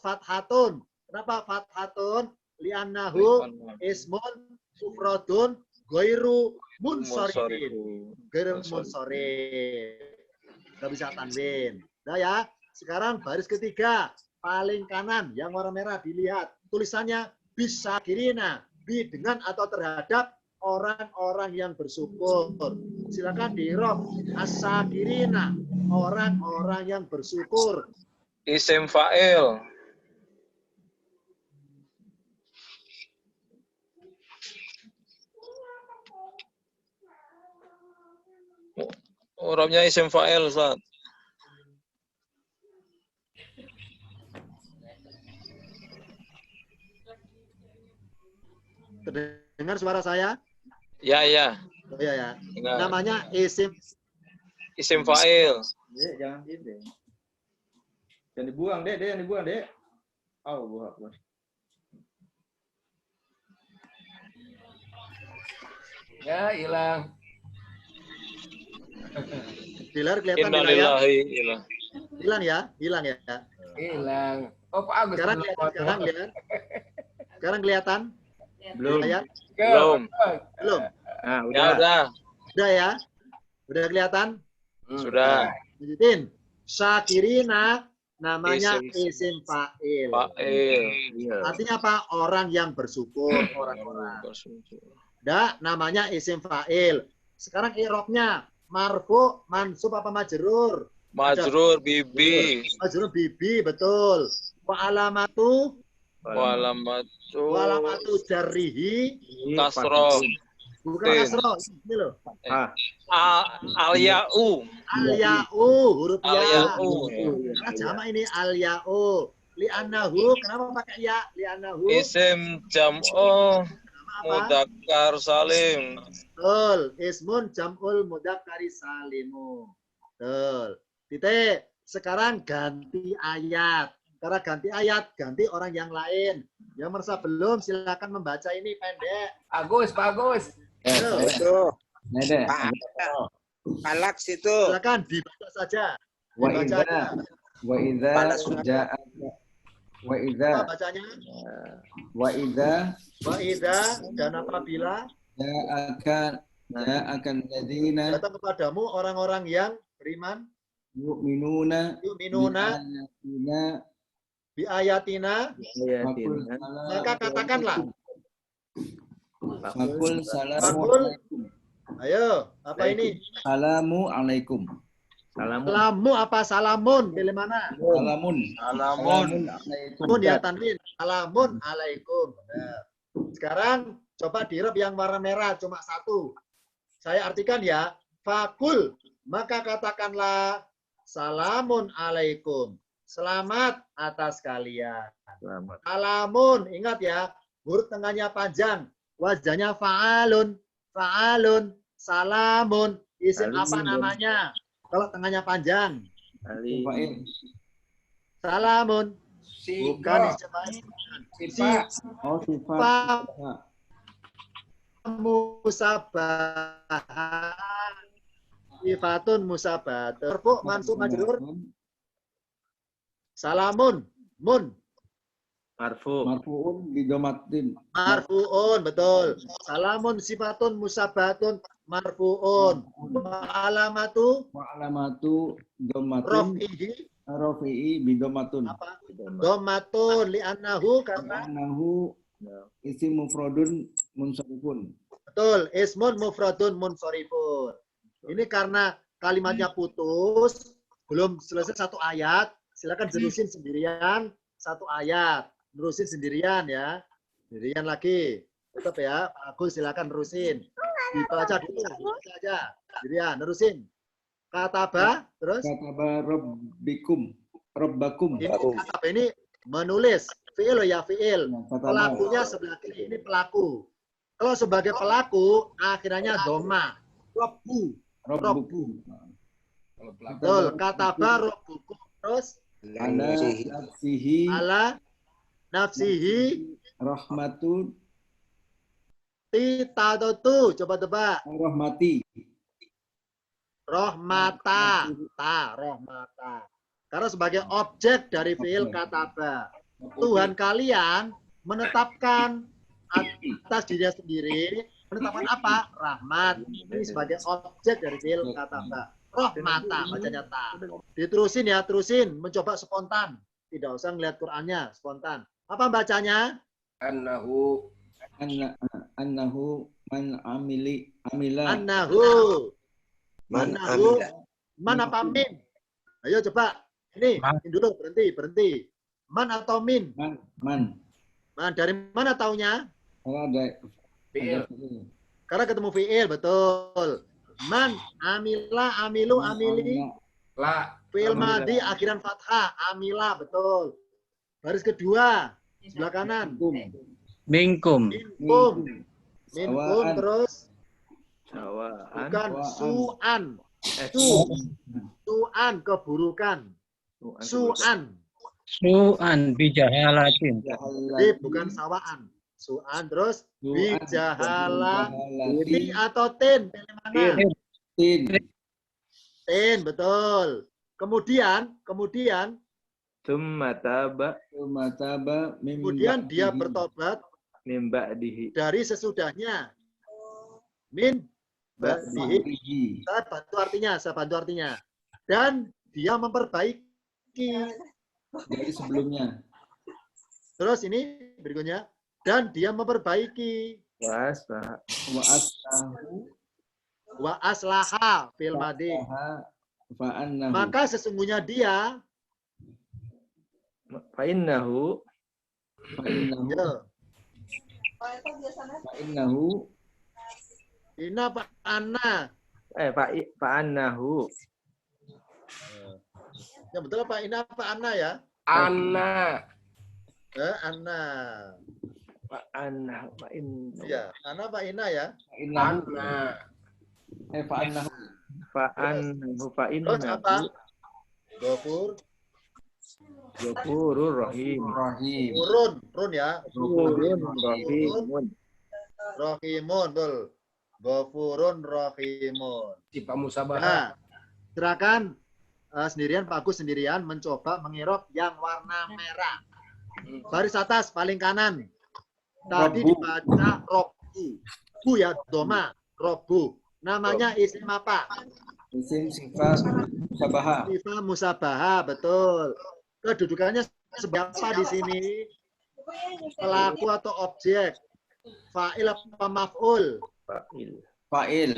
fathatun. Kenapa fathatun? Li'annahu ismun mufradun ghairu munsharifin. Ghairu munsharif. Enggak bisa tanwin. Nah ya, sekarang baris ketiga paling kanan yang warna merah dilihat tulisannya bisa kirina bi dengan atau terhadap orang-orang yang bersyukur. Silakan di-i'rab as-sakirina, orang-orang yang bersyukur. Isim fa'il. Urabnya isim fa'il, Ustaz. Terdengar suara saya? Ya, ya. Oh iya ya. Dengar. Namanya isim Isim fa'il. Dek, jangan gitu. Jangan dibuang, Dek. Jangan dibuang, Dek. Oh, buah. Ya, hilang. Dilar kelihatan tidak ya? Innalillahi ilah. Hilang ya? Hilang ya? Hilang. Oh, Pak Agus. Sekarang kelihatan? Sekarang kelihatan? Belum. Layar? Belum. Belum? Ah, Ya, udah. udah. Udah ya? Udah kelihatan? Sudah. Lanjutin. Syakirina namanya Isim. isim fa'il. Fa'il. Iya. Artinya apa? Orang yang bersyukur. Orang-orang. Da, namanya isim fa'il. Sekarang i'rabnya marfu, mansub apa majrur? Majrur bibi. Majrur bibi, betul. Wa alamatu Walamatu jarrihi, kasro. bukan Tin. kasro, ini loh. Ah, Al-ya'u. Al-ya'u, huruf ya. Al-ya'u. Nah, jamak ini al-ya'u. Li'annahu, kenapa pakai ya? Li'annahu, Isim jam'u apa? mudzakkar salim. Betul. Ismun jam'ul mudzakkari salimu. Betul. Titik. Sekarang ganti ayat. Karena ganti ayat, ganti orang yang lain. Yang merasa belum, silakan membaca ini pendek. Agus, Pak Agus. Itu. ada. Pak Palak situ. Silakan dibaca saja. Wa Dibaca idza aja. wa idza ja'a wa idza Apa bacanya? wa idza Wa'idha dan apabila ja'akan ladzina datang kepadamu orang-orang yang beriman, yu'minuna yu'minuna bi ayatina, maka katakanlah. Fakul salamu Fakul. alaikum. Ayo, apa ini? Salamu alaikum. Salamu apa salamun? Pilih mana? Salamun. Alamun. Alaikum. Salamun ya tanwin. Salamun alaikum. Nah, sekarang coba di-i'rab yang warna merah cuma satu. Saya artikan ya. Fakul. Maka katakanlah salamun alaikum. Selamat atas kalian. Selamat. Salamun. Ingat ya. Huruf tengahnya panjang. Wajahnya fa'alun. Fa'alun. Salamun. Isim apa namanya? Kalau tengahnya panjang. Fa'il. Salamun. Bukan Siko. isim fa'il. Sifat. Oh, sifat. Sifat. Musabah. Sifatun musabah. Marfu mansub majrur. Salamun. Mun. Marfu. Marfuun bidomatin. Marfuun. Betul. Salamun sifatun musabatun. Marfuun. Alamatu. Wa alamatu domatin. Rof'ihi. Rafi'i bidomatun. Apa? Domatun. Li'annahu. Karena. Karena isim mufradun munsharifun. Betul. Ismun mufradun munsorifun. Ini karena kalimatnya putus. Belum selesai satu ayat. Silakan terusin sendirian. Satu ayat. Nerusin sendirian ya. Sendirian lagi. Tetap ya. Pak Agus silakan nerusin. Dibaca dulu. Dibaca aja. Sendirian. Nerusin. Kataba. Terus. Kataba rabbikum. Rabbakum. Ini kataba ini menulis. Fi'il ya fi'il. Pelakunya sebelah kiri. Ini pelaku. Kalau sebagai pelaku, akhirnya doma. Robbu. Rabbukum. Betul. Kataba robbukum. Terus. Ala nafsihi Ala Nafsihi. Rahmatun. Tita atau tu. Coba tebak. Rahmati. Rohmata. Rohmata. Karena sebagai objek dari fiil kataba. Tuhan kalian menetapkan atas dirinya sendiri. Menetapkan apa? Rahmat. Ini sebagai objek dari fiil kataba. Rohmata. Bacanya ta. Diterusin ya. Terusin. Mencoba spontan. Tidak usah ngeliat Qur'annya. Spontan. Apa bacanya? Annahu. Annahu man amila. Annahu. Man Annahu. amila. Man apa min? Ayo coba. Ini dulu. Berhenti. Man atau min? Man. Man. Dari mana taunya? Kalau ada Fi'il. Karena ketemu fi'il. Betul. Man. Amila. Amilu. Amili. La. Fi'il Amila. madi akhiran fathah. Amila. Betul. Baris kedua. Sebelah kanan. Minkum. Minkum. Minkum Sawaan. terus. Sawaan. Bukan. Su'an. Su. Su'an. Keburukan. Su'an. Su'an bijahalatin. Jadi bukan sawaan. Su'an terus. Bijahala. Ti atau tin. Pilih mana? Tin. Tin. Betul. Kemudian. Tsumma taba Kemudian dia bertobat min ba'dihi. dari sesudahnya. Min ba'dihi. Saya bantu artinya. Dan dia memperbaiki. Dari sebelumnya. Terus ini berikutnya. Dan dia memperbaiki. Wasa. Wa aslahu. Wa aslaha fil madi. Fa'annahu. Maka sesungguhnya dia. Fa'innahu. Ya, Fa'innahu. Ina Pak Ana. Fa'annahu. Ya betul Pak Ina Pak Ana ya. Anna. Ana. Fa'annahu. Fa'innahu. Ya, Ana Pak Ina ya. Fa'innahu. Anna. Fa'annahu. Fa'annahu. Terus apa? Fa'innahu. Gofur. Ghafurur rahim. Rahim. Run ya. Ghafurun rahimun. Rohimun, betul. Gofurun rohimun. Sifat musabahah. Nah, silakan sendirian, Pak Agus sendirian mencoba mengirob yang warna merah. Baris atas paling kanan. Tadi Robbu. dibaca robbu. Bu ya, doma. Robbu. Namanya isim apa? Isim sifat musabaha. Sifat musabaha, betul. Kedudukannya sebagai apa di sini? Pelaku atau objek? Fa'il apa maf'ul? Fa'il. Fa'il.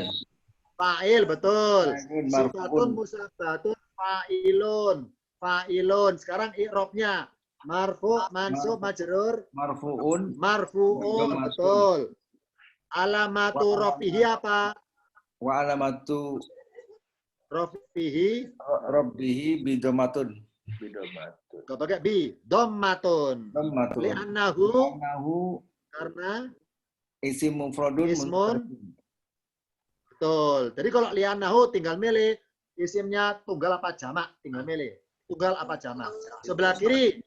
Fa'il, betul. Fa'ilun Sifatun marfu'un. musabatun fa'ilun. Fa'ilun. Sekarang i'robnya. Marfu, mansub, majrur. Marfu'un. Marfu'un, betul. Alamatu rofihi apa? Wa alamatu Rofihi. rabbihi bidomatun. Bidomatun. Gak pakai bi. Dommatun. Domatun. Li'annahu. Annahu Karena isim mufradun. Ismun. Betul. Jadi kalau li'annahu tinggal milih. Isimnya tunggal apa jamak? Tinggal milih. Tunggal apa jamak? Sebelah kiri.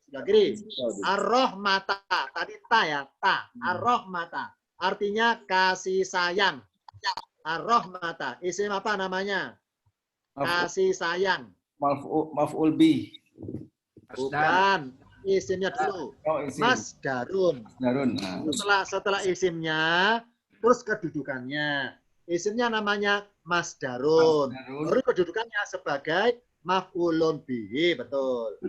Ar-Rahmata. Tadi ta ya. Ta. Ar-Rahmata. Artinya kasih sayang. Ar-Rahmata. Isim apa namanya? Kasih sayang. Maf'ul bi. Bukan. Isimnya dulu. Oh, isim. Mas Darun. Darun. Nah. Setelah isimnya, terus kedudukannya. Isimnya namanya Mas Darun. Darun. Baru kedudukannya sebagai maf'ulun bihi, betul.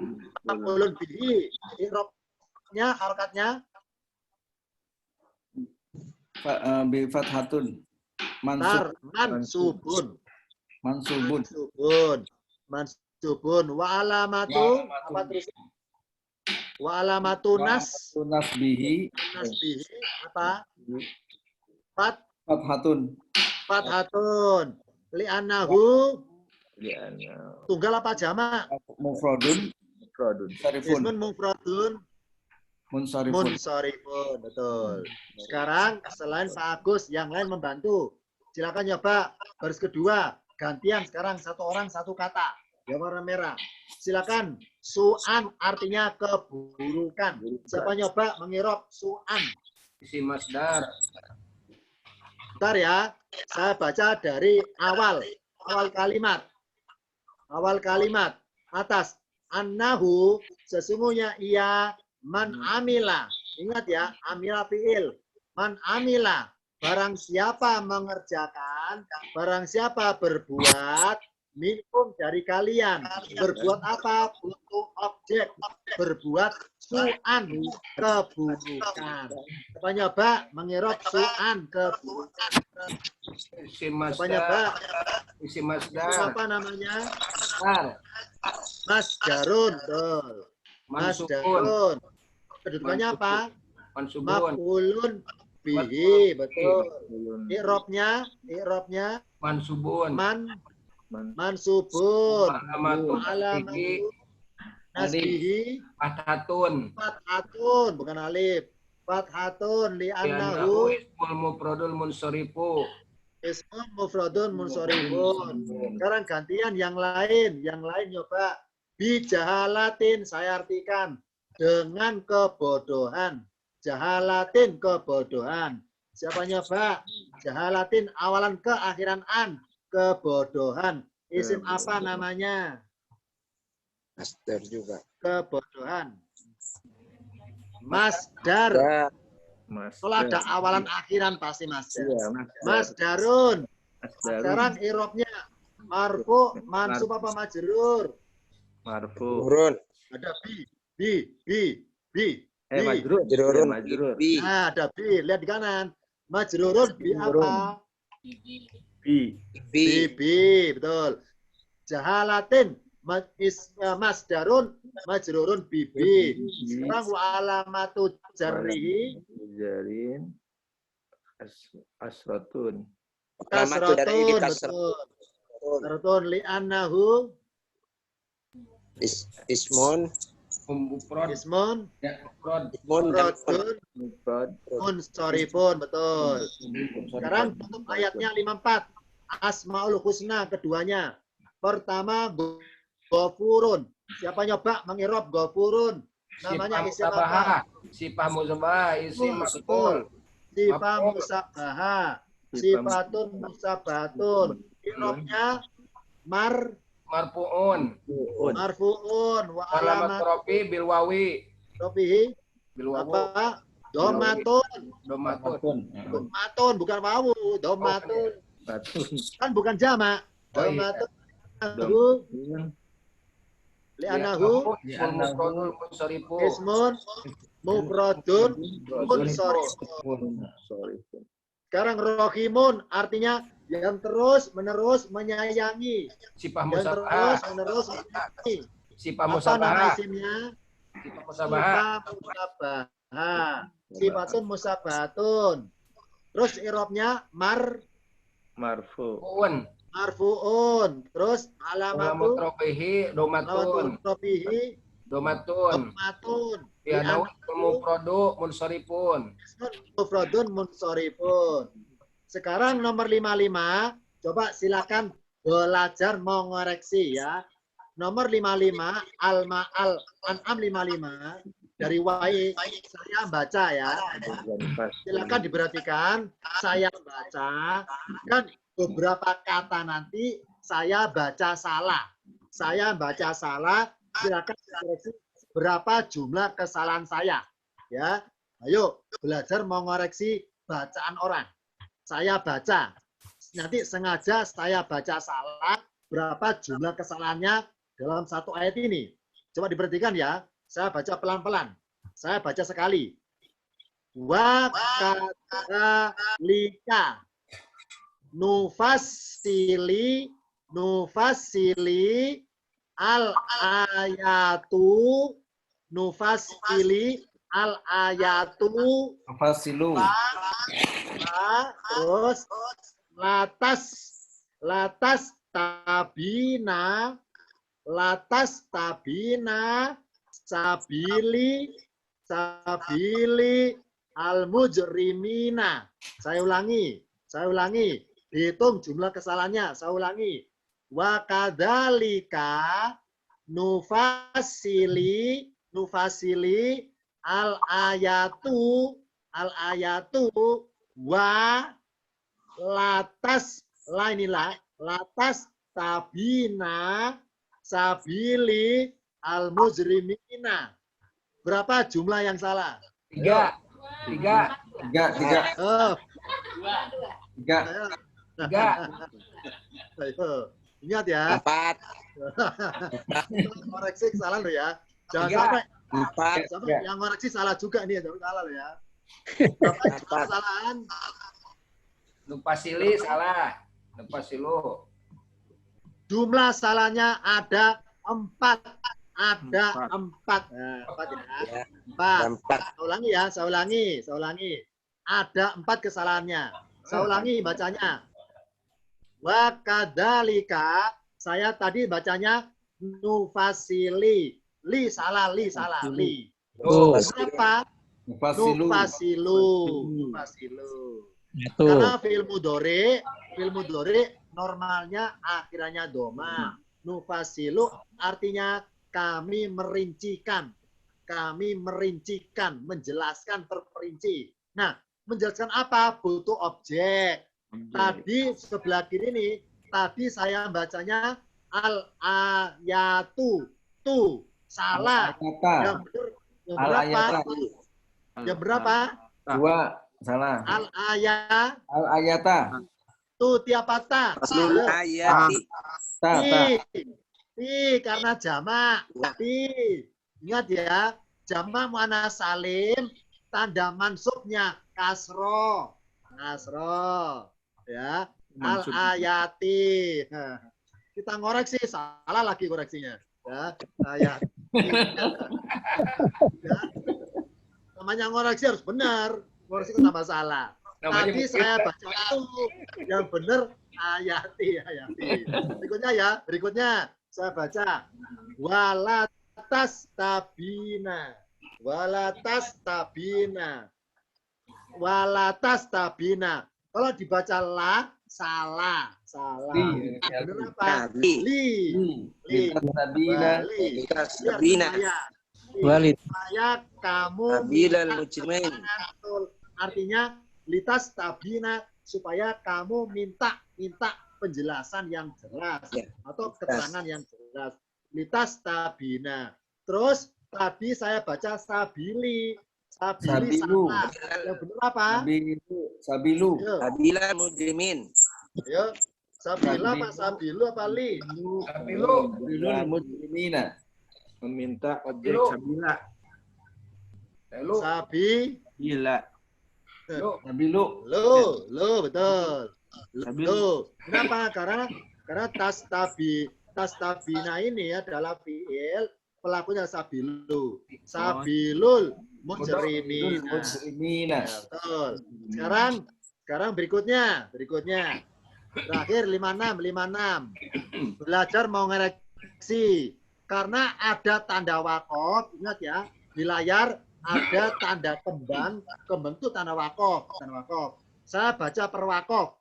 Maf'ulun bihi. I'rabnya, harokatnya Bi fathatun. tar Mansub. mansubun. Mansubun. Mansubun. Wa alamatu apa terus? Wa alamatu Nasbihi. nasbihi apa? Fathatun. Fathatun. Li'annahu Li'annahu tunggal apa jamak? Mufradun. mufradun. Sarifun. Ismun mufradun Munsarifun. munsharifun. Betul. Sekarang selain Pak Agus, yang lain membantu. Silakan nyoba baris kedua. Gantian sekarang satu orang satu kata. yang warna merah. Silakan. Su'an artinya keburukan. Siapa nyoba mengirob su'an? Isim masdar. Bentar ya. Saya baca dari awal kalimat. Awal kalimat atas. Annahu sesungguhnya ia man amila. Ingat ya, amila fi'il. Man amila. Barang siapa mengerjakan, barang siapa berbuat, minkum dari kalian. Berbuat apa? Untuk objek. Berbuat su'an, keburukan. Coba nyoba mengirob su'an, keburukan. Isim Coba nyoba. masdar. Isim Itu masdar. apa namanya? Masdar. Masdarun. Betul. Mansubun. Masdarun. Kedudukannya apa? Mansubun. Maf'ulun bihi. Betul. I'robnya Mansubun. mansubun. Alamatu Alamatu nasbihi fathatun. fathatun, bukan alif. Fathatun Li'annahu li'annahu ismul mufradul munsorifu. ismun mufradun munsorifun. Sekarang gantian yang lain nyoba. Bijahalatin saya artikan dengan kebodohan. Jahalatin kebodohan. Siapa nyoba? Jahalatin awalan ke akhiran an. Kebodohan. Isim apa namanya? Master juga. Kebodohan. Masdar. Ya, Kalau ada awalan akhiran pasti masdar. Iya, Masdarun. Masdarun. Sekarang irobnya. Marfu, mansub apa majrur? Marfu. turun. Ada bi. Majrur. Majrurun. Iya, majrur. Bi. Nah, ada bi. Lihat di kanan. Majrurun bi apa? Bi. Bi. Betul. Jahalatin masdarun majrurun bibi. Sekarang wa alamatu jarrihi Jarin. Asratun. Alamatu dari ini kasratun. Kasratun li'annahu ismun. Mufrad. ismun Mufrad. mufradun Mufrad. munsorifun. Betul. Sekarang tutup ayatnya 54. Asmaul husna keduanya. Pertama Ghafurun. Siapa nyoba mengirob Ghafurun? Namanya isim apa? Sifah musabah. Isim maf'ul. Sifat musabaha. Sifatun musabatun. Irobnya Marfu'un. marfuun wa Alamat alamat rofi bil wawi. rofihi Bil wawu. apa? Domatun. Domatun. Domatun bukan wawu. Domatun Batun. kan bukan jamak. Oh, iya. Domatun. Anahu li'anahu Ismul mufradul munsorifu. ismun mufradun munsharifun. Sorry. Sekarang rohimun artinya yang terus menerus menyayangi. Sifah Yang musabah. terus menerus menyayangi. Sifah Apa musabah. nama isimnya? Sifah musabah. Sifat musabaha. Sifatun musabatun. Terus irobnya Marfu. Marfu'un. marfuun. Terus Alamat alamatu rofihi domatun. rofihi Domatun. domatun. Li'annahu ismul mufradu munsharifun. Mufradun munsorifun. Sekarang nomor 55. Coba silakan belajar mengoreksi ya. Nomor 55 Al-An'am 55 dari Wai saya baca ya. Silakan diperhatikan, saya baca dan beberapa kata nanti saya baca salah. Saya baca salah, silakan dikoreksi berapa jumlah kesalahan saya. Ya, ayo belajar mengoreksi bacaan orang. Saya baca, nanti sengaja saya baca salah, berapa jumlah kesalahannya dalam satu ayat ini. Coba diperhatikan ya, saya baca pelan-pelan. Saya baca sekali. Wa kadzalika nufasili al-ayatu Fasilu. terus latas tabina sabili al-mujrimina. Saya ulangi. Dihitung jumlah kesalahannya. Saya ulangi. Wa kadzalika nufasili al ayatu wa latas tabina sabili al mujrimina. Berapa jumlah yang salah? 3. 3. Oh, 3. 3. ayo. Ingat ya. 4. Koreksi kesalahan lo ya. Jangan 3. sampai yang koreksi salah juga nih, jangan salah lo ya. Berapa jumlah kesalahan? Nupasili salah. Nupasilu. Jumlah salahnya ada 4. Ada 4. Nah, 4 ya. 4. Saya ulangi. Ada 4 kesalahannya. Saya ulangi bacanya. Wa kadzalika, saya tadi bacanya nufasili. Li salah. Oh. Kenapa? Nufasilu. Nufasilu. Satu. Karena fi'il mudhari normalnya akhirannya doma. Nufasilu artinya kami merincikan, menjelaskan terperinci. Nah, menjelaskan apa? Butuh objek. Tadi sebelah kiri nih, tadi saya bacanya al-ayatu. Tuh, salah. Yang benar, yang berapa? Yang berapa? 2. Salah. Al-ayata. Tuh, tiap patah. Faslul ayati. Karena jamak. Ingat ya, jamak muannats salim, tanda mansubnya kasro. Ya, al-ayati. Nah, kita ngoreksi, salah lagi koreksinya. Ya, ayat. Ya. Namanya ngoreksi harus benar. Ngoreksi itu tambah salah. Tadi saya baca itu yang benar ayati. Berikutnya saya baca walatas tabina. Kalau dibaca la salah. Benar apa? Li. Sabina. Walid. Supaya kamu Sabilal mujrimin. artinya litas tabina, supaya kamu minta penjelasan yang jelas atau keterangan yang jelas. Litas tabina. Terus tadi saya baca sabili Sabilu. salah. Yang benar apa? Sabilu. Sabilal mujrimin. Ayo. Sabila apa sabilu apa li? Sabilu. Sabilul mujrimina. Meminta objek Lu. sabila. Lu. Bila. Sabilu. Lo betul. Lo. Kenapa? Karena tas tabina ini adalah fiil, pelakunya sabilul mujrimina. Ya, betul. Sekarang berikutnya. Terakhir 56. Belajar mau ngoreksi. Karena ada tanda wakof, ingat ya, di layar ada tanda kembang itu tanda wakof. Saya baca per wakof.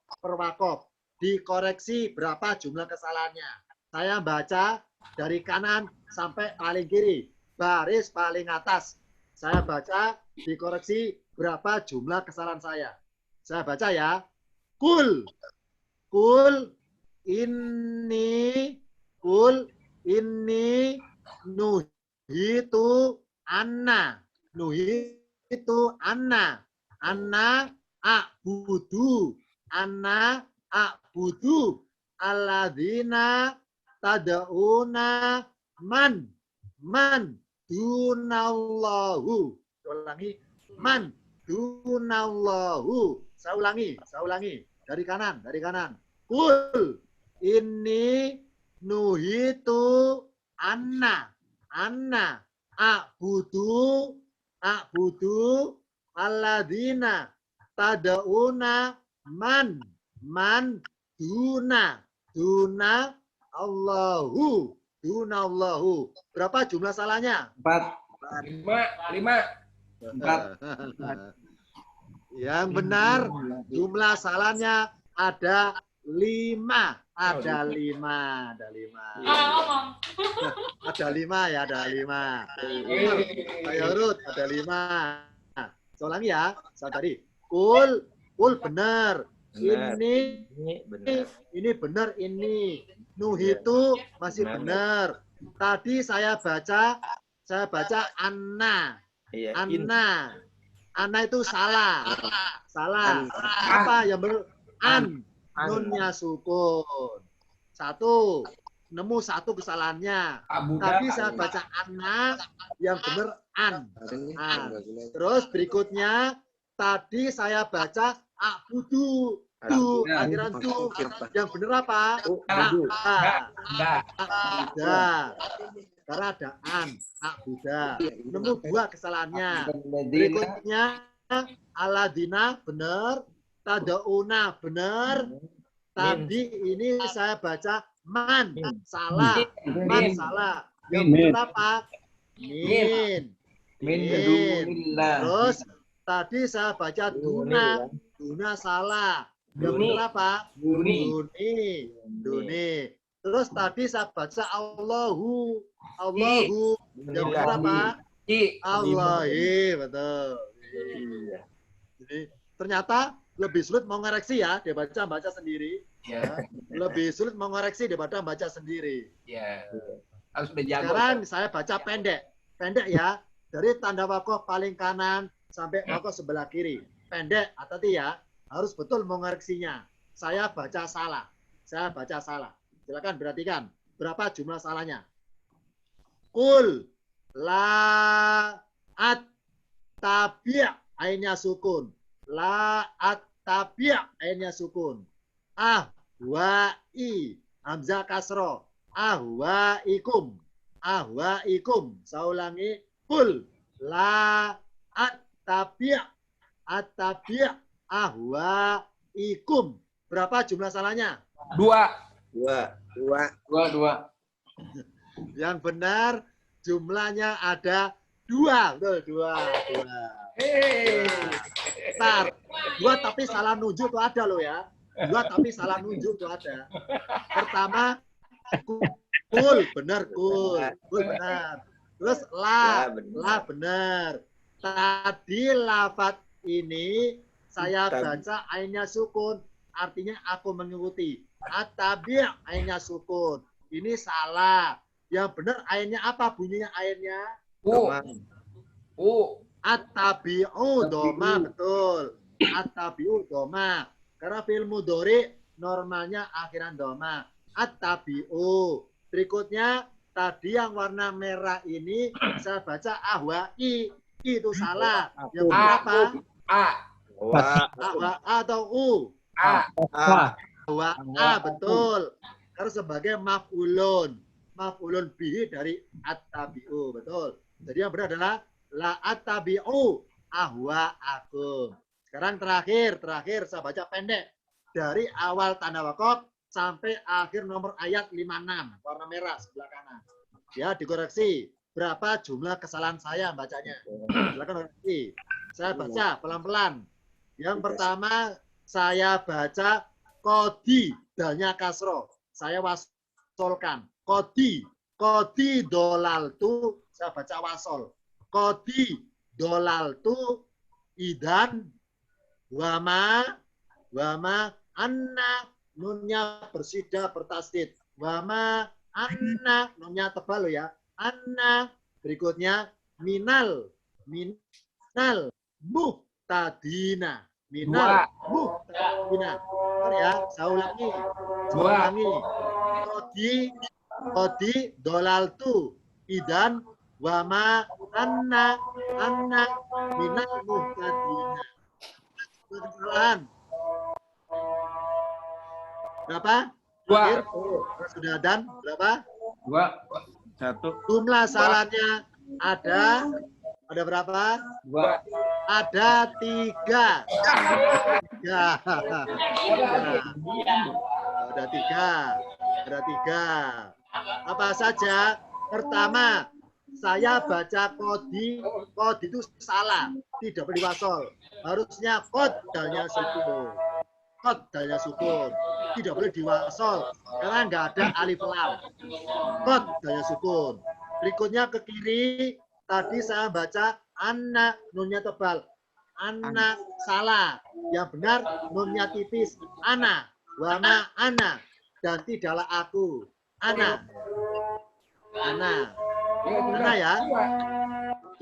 Dikoreksi berapa jumlah kesalahannya. Saya baca dari kanan sampai paling kiri, baris paling atas. Saya baca, dikoreksi berapa jumlah kesalahan saya. Saya baca ya. Kul inni nuhitu anna a'budu alladzina tad'una man dunallahu. Man dunallahu. Saya ulangi dari kanan. Kul inni nuhitu anna a'budu alladzina tad'una man duna Allahu. Berapa jumlah salahnya? 4. 5. Yang benar jumlah salahnya ada lima. Ada lima. Ada lima. Ada lima ya, ada lima. Ayo urut, ada lima. Saya ulangi ya, saya tadi. Kul benar. Ini benar. ini benar ini. Nuhitu masih benar. Tadi saya baca anna. Iya, Anna. Anna itu salah. Salah. Apa yang benar? An. Nunnya sukun. Satu. Nemu satu kesalahannya. Tadi saya baca anna, yang benar an. Terus berikutnya, tadi saya baca abudu. Tu, akhiran tu. Yang benar apa? Abuda. Karena ada an, abuda. Nemu dua kesalahannya. Berikutnya, aladina benar. Tadauna benar. Tadi ini saya baca man, salah. Man salah. Yang benar apa? Min. Terus tadi saya baca duna. Duna salah. Yang benar apa? Duni. Terus tadi saya baca Allahu. Yang benar apa? Allahi. Betul. Jadi ternyata lebih sulit mau ngoreksi ya, dia baca sendiri. Ya. Lebih sulit mengoreksi daripada baca sendiri. Ya. Harus udah jago. Sekarang saya baca pendek. Pendek ya. Dari tanda wakof paling kanan sampai wakof sebelah kiri. Pendek, hati-hati ya. Harus betul mengoreksinya. Saya baca salah. Silakan perhatikan. Berapa jumlah salahnya? Kul la at tabi' ainnya sukun. La at tabi' ainnya sukun. Ahwa'i hamzah kasro. Ahwa'ikum. Saya ulangi. Kul la at tabi' ahwa'ikum. Berapa jumlah salahnya? Dua. Yang benar jumlahnya ada dua. Betul, dua. Bentar. Dua tapi salah nunjuk tuh ada loh ya. Dua tapi salah nunjuk tuh ada. Pertama, kul benar. Terus la benar. Tadi lafaz ini saya baca ainnya sukun, artinya aku mengikuti. At-tabi' ainnya sukun. Ini salah. Yang benar ainnya apa bunyinya ainnya? At-tabi'u doma, betul. At-tabi'u doma. Karena fi'il mudhari normalnya akhiran doma. At-tabi'u. Berikutnya tadi yang warna merah ini saya baca ahwa'i. Itu salah. Yang berapa? Ahwa atau u? Ahwa betul. Karena sebagai maf'ulun. Maf'ulun bihi dari at-tabi'u, betul. Jadi yang benar adalah la at-tabi'u ahwa'akum. Sekarang terakhir saya baca pendek. Dari awal tanda wakof sampai akhir nomor ayat 56. Warna merah sebelah kanan. Ya, dikoreksi. Berapa jumlah kesalahan saya bacanya? Silakan koreksi. Saya baca pelan-pelan. Yang pertama, saya baca kodi, dalnya kasro. Saya wasolkan. Kodi dolal tu, saya baca wasol. Kodi dolal tu, idan, wama, anna, nunnya bersida bertasdid. Wama, anna, nunnya tebal loh ya. Anna, berikutnya minal muhtadina. Ya, saya ulangi. Kodi dolal tu idan wama anna minal muhtadina. Kesalahan. Berapa? Dua. Sudah dan berapa? 1. Jumlah salahnya ada berapa? 2. Ada 3. Ada 3. Apa saja? Pertama, saya baca kodi itu salah, tidak boleh wasol. Harusnya kod dalnya sukun. Kot daya sukun. Tidak boleh diwasol karena nggak ada alif lam. Kot daya sukun. Berikutnya ke kiri. Tadi saya baca anak, nunnya tebal. Anak salah. Yang benar nunnya tipis. Ana. Wama ana. Dan tidaklah aku. Ana. Ana. Ana ya.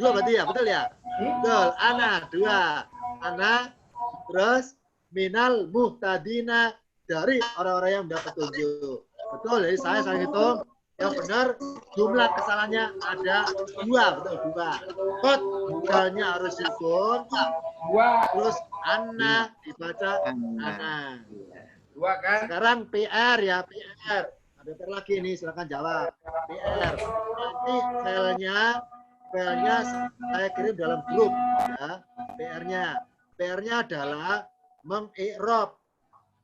Dua berarti ya, betul ya? Betul. Ana, dua. Ana, terus minal muhtadina, dari orang-orang yang mendapat petunjuk. Betul, jadi saya hitung. Yang benar, jumlah kesalahannya ada dua, betul, dua. Kot, dalnya harus sukun. Terus ana, dibaca ana. Dua kan? Sekarang PR ya, PR. Ada PR lagi nih, silakan jawab. PR. Nanti filenya saya kirim dalam grup ya. PR-nya adalah mengi'rab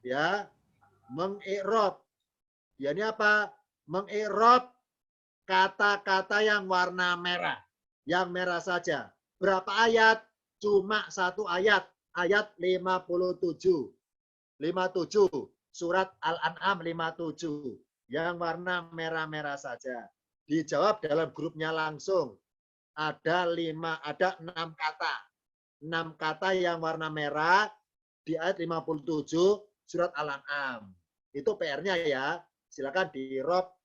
ya. Mengi'rab. Ya ini apa? Mengi'rab kata-kata yang warna merah. Yang merah saja. Berapa ayat? Cuma satu ayat. Ayat 57. 57. Surat Al-An'am 57. Yang warna merah-merah saja. Dijawab dalam grupnya langsung. Ada 6 kata. 6 kata yang warna merah di ayat 57 surat Al-An'am. Itu PR-nya ya. Silakan di-rob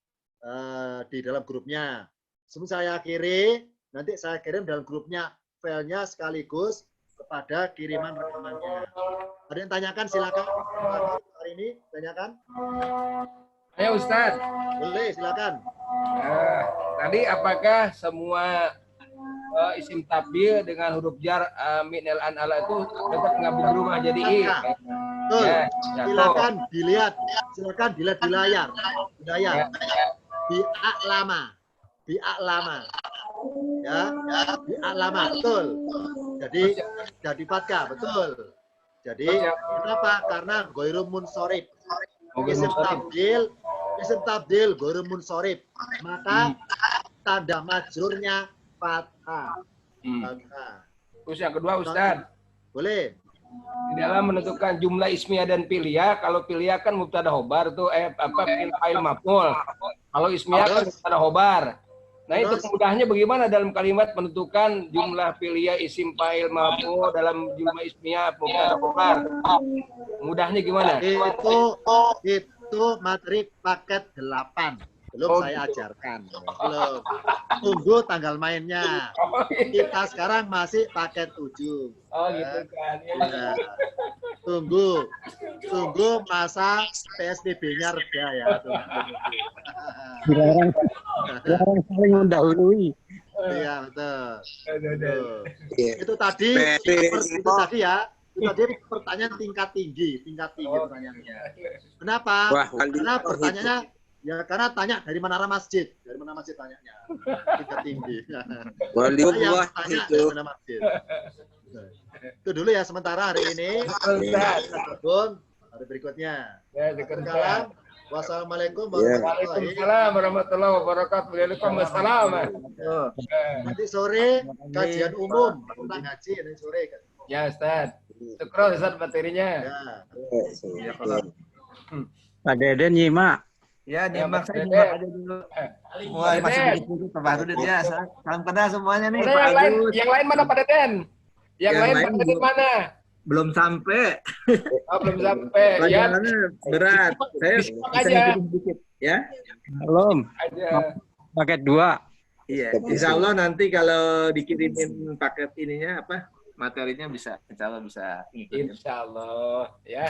di dalam grupnya. Sebelum saya kiri, nanti saya kirim dalam grupnya filenya sekaligus kepada kiriman rekamannya. Ada yang tanyakan silakan. Hari ini tanyakan. Ayo Ustaz. Boleh, silakan. Tadi apakah semua isim tabdil dengan huruf jar minal an'ala itu dapat ngabung rumah jadi i? Betul. Ya, Silakan dilihat di layar. Bi'a'lama. Ya, bi'a'lama, betul. Jadi fathah, betul. Jadi kenapa? Karena ghairu munsorib. Isim tabdil ghairu munsorib. Maka tanda majrurnya fathah. Terus yang kedua Ustaz. Boleh. Di dalam menentukan jumlah ismiyah dan fi'liyah, kalau fi'liyah kan mubtada khobar tuh fa'il maf'ul. Kalau ismiyah kan mubtada khobar. Nah, itu mudahnya bagaimana dalam kalimat menentukan jumlah fi'liyah isim fa'il maf'ul dalam jumlah ismiyah mubtada khobar? Mudahnya gimana? Itu materi paket 8. Belum saya ajarkan. Belum. Tunggu tanggal mainnya. Kita sekarang masih paket 7. Oh gitu kan. Ya. Tunggu masa PSBB-nya reda ya. Dilarang saling mendahului. Iya betul. Iya. Itu tadi ya. Itu tadi pertanyaan tingkat tinggi pertanyaannya. Kenapa? Karena pertanyaannya karena tanya dari Menara Masjid. Dari Menara Masjid tanyanya. Tingkat tinggi. Wali buah Tanya itu. dari Menara Masjid. Itu dulu ya sementara hari ini. Kita gabung hari berikutnya. Ya, Salam. Wassalamualaikum Waalaikumsalam warahmatullahi wabarakatuh. Waalaikumsalam. Nanti sore kajian umum tentang ngaji nanti sore. Ya Ustaz. Syukur Ustaz materinya. Ya. Pak Deden nyimak. Ya, nyimak saya Dede. nyimak aja dulu. Wah, Dede. masih begitu Pak Bahrudin ya. Salam kenal semuanya nih, Ada Pak yang Agus. lain mana Pak Deden? Yang lain Pak Deden mana? Belum sampai. Oh, belum sampai. Ya, Pelajarannya berat. Saya Disimak bisa aja. ngikutin sedikit, ya. Belum. aja. Paket 2. Iya. Insya Allah nanti kalau dikirimin paket ininya apa? Materinya bisa, insya Allah bisa ngikutin. Insya Allah ya.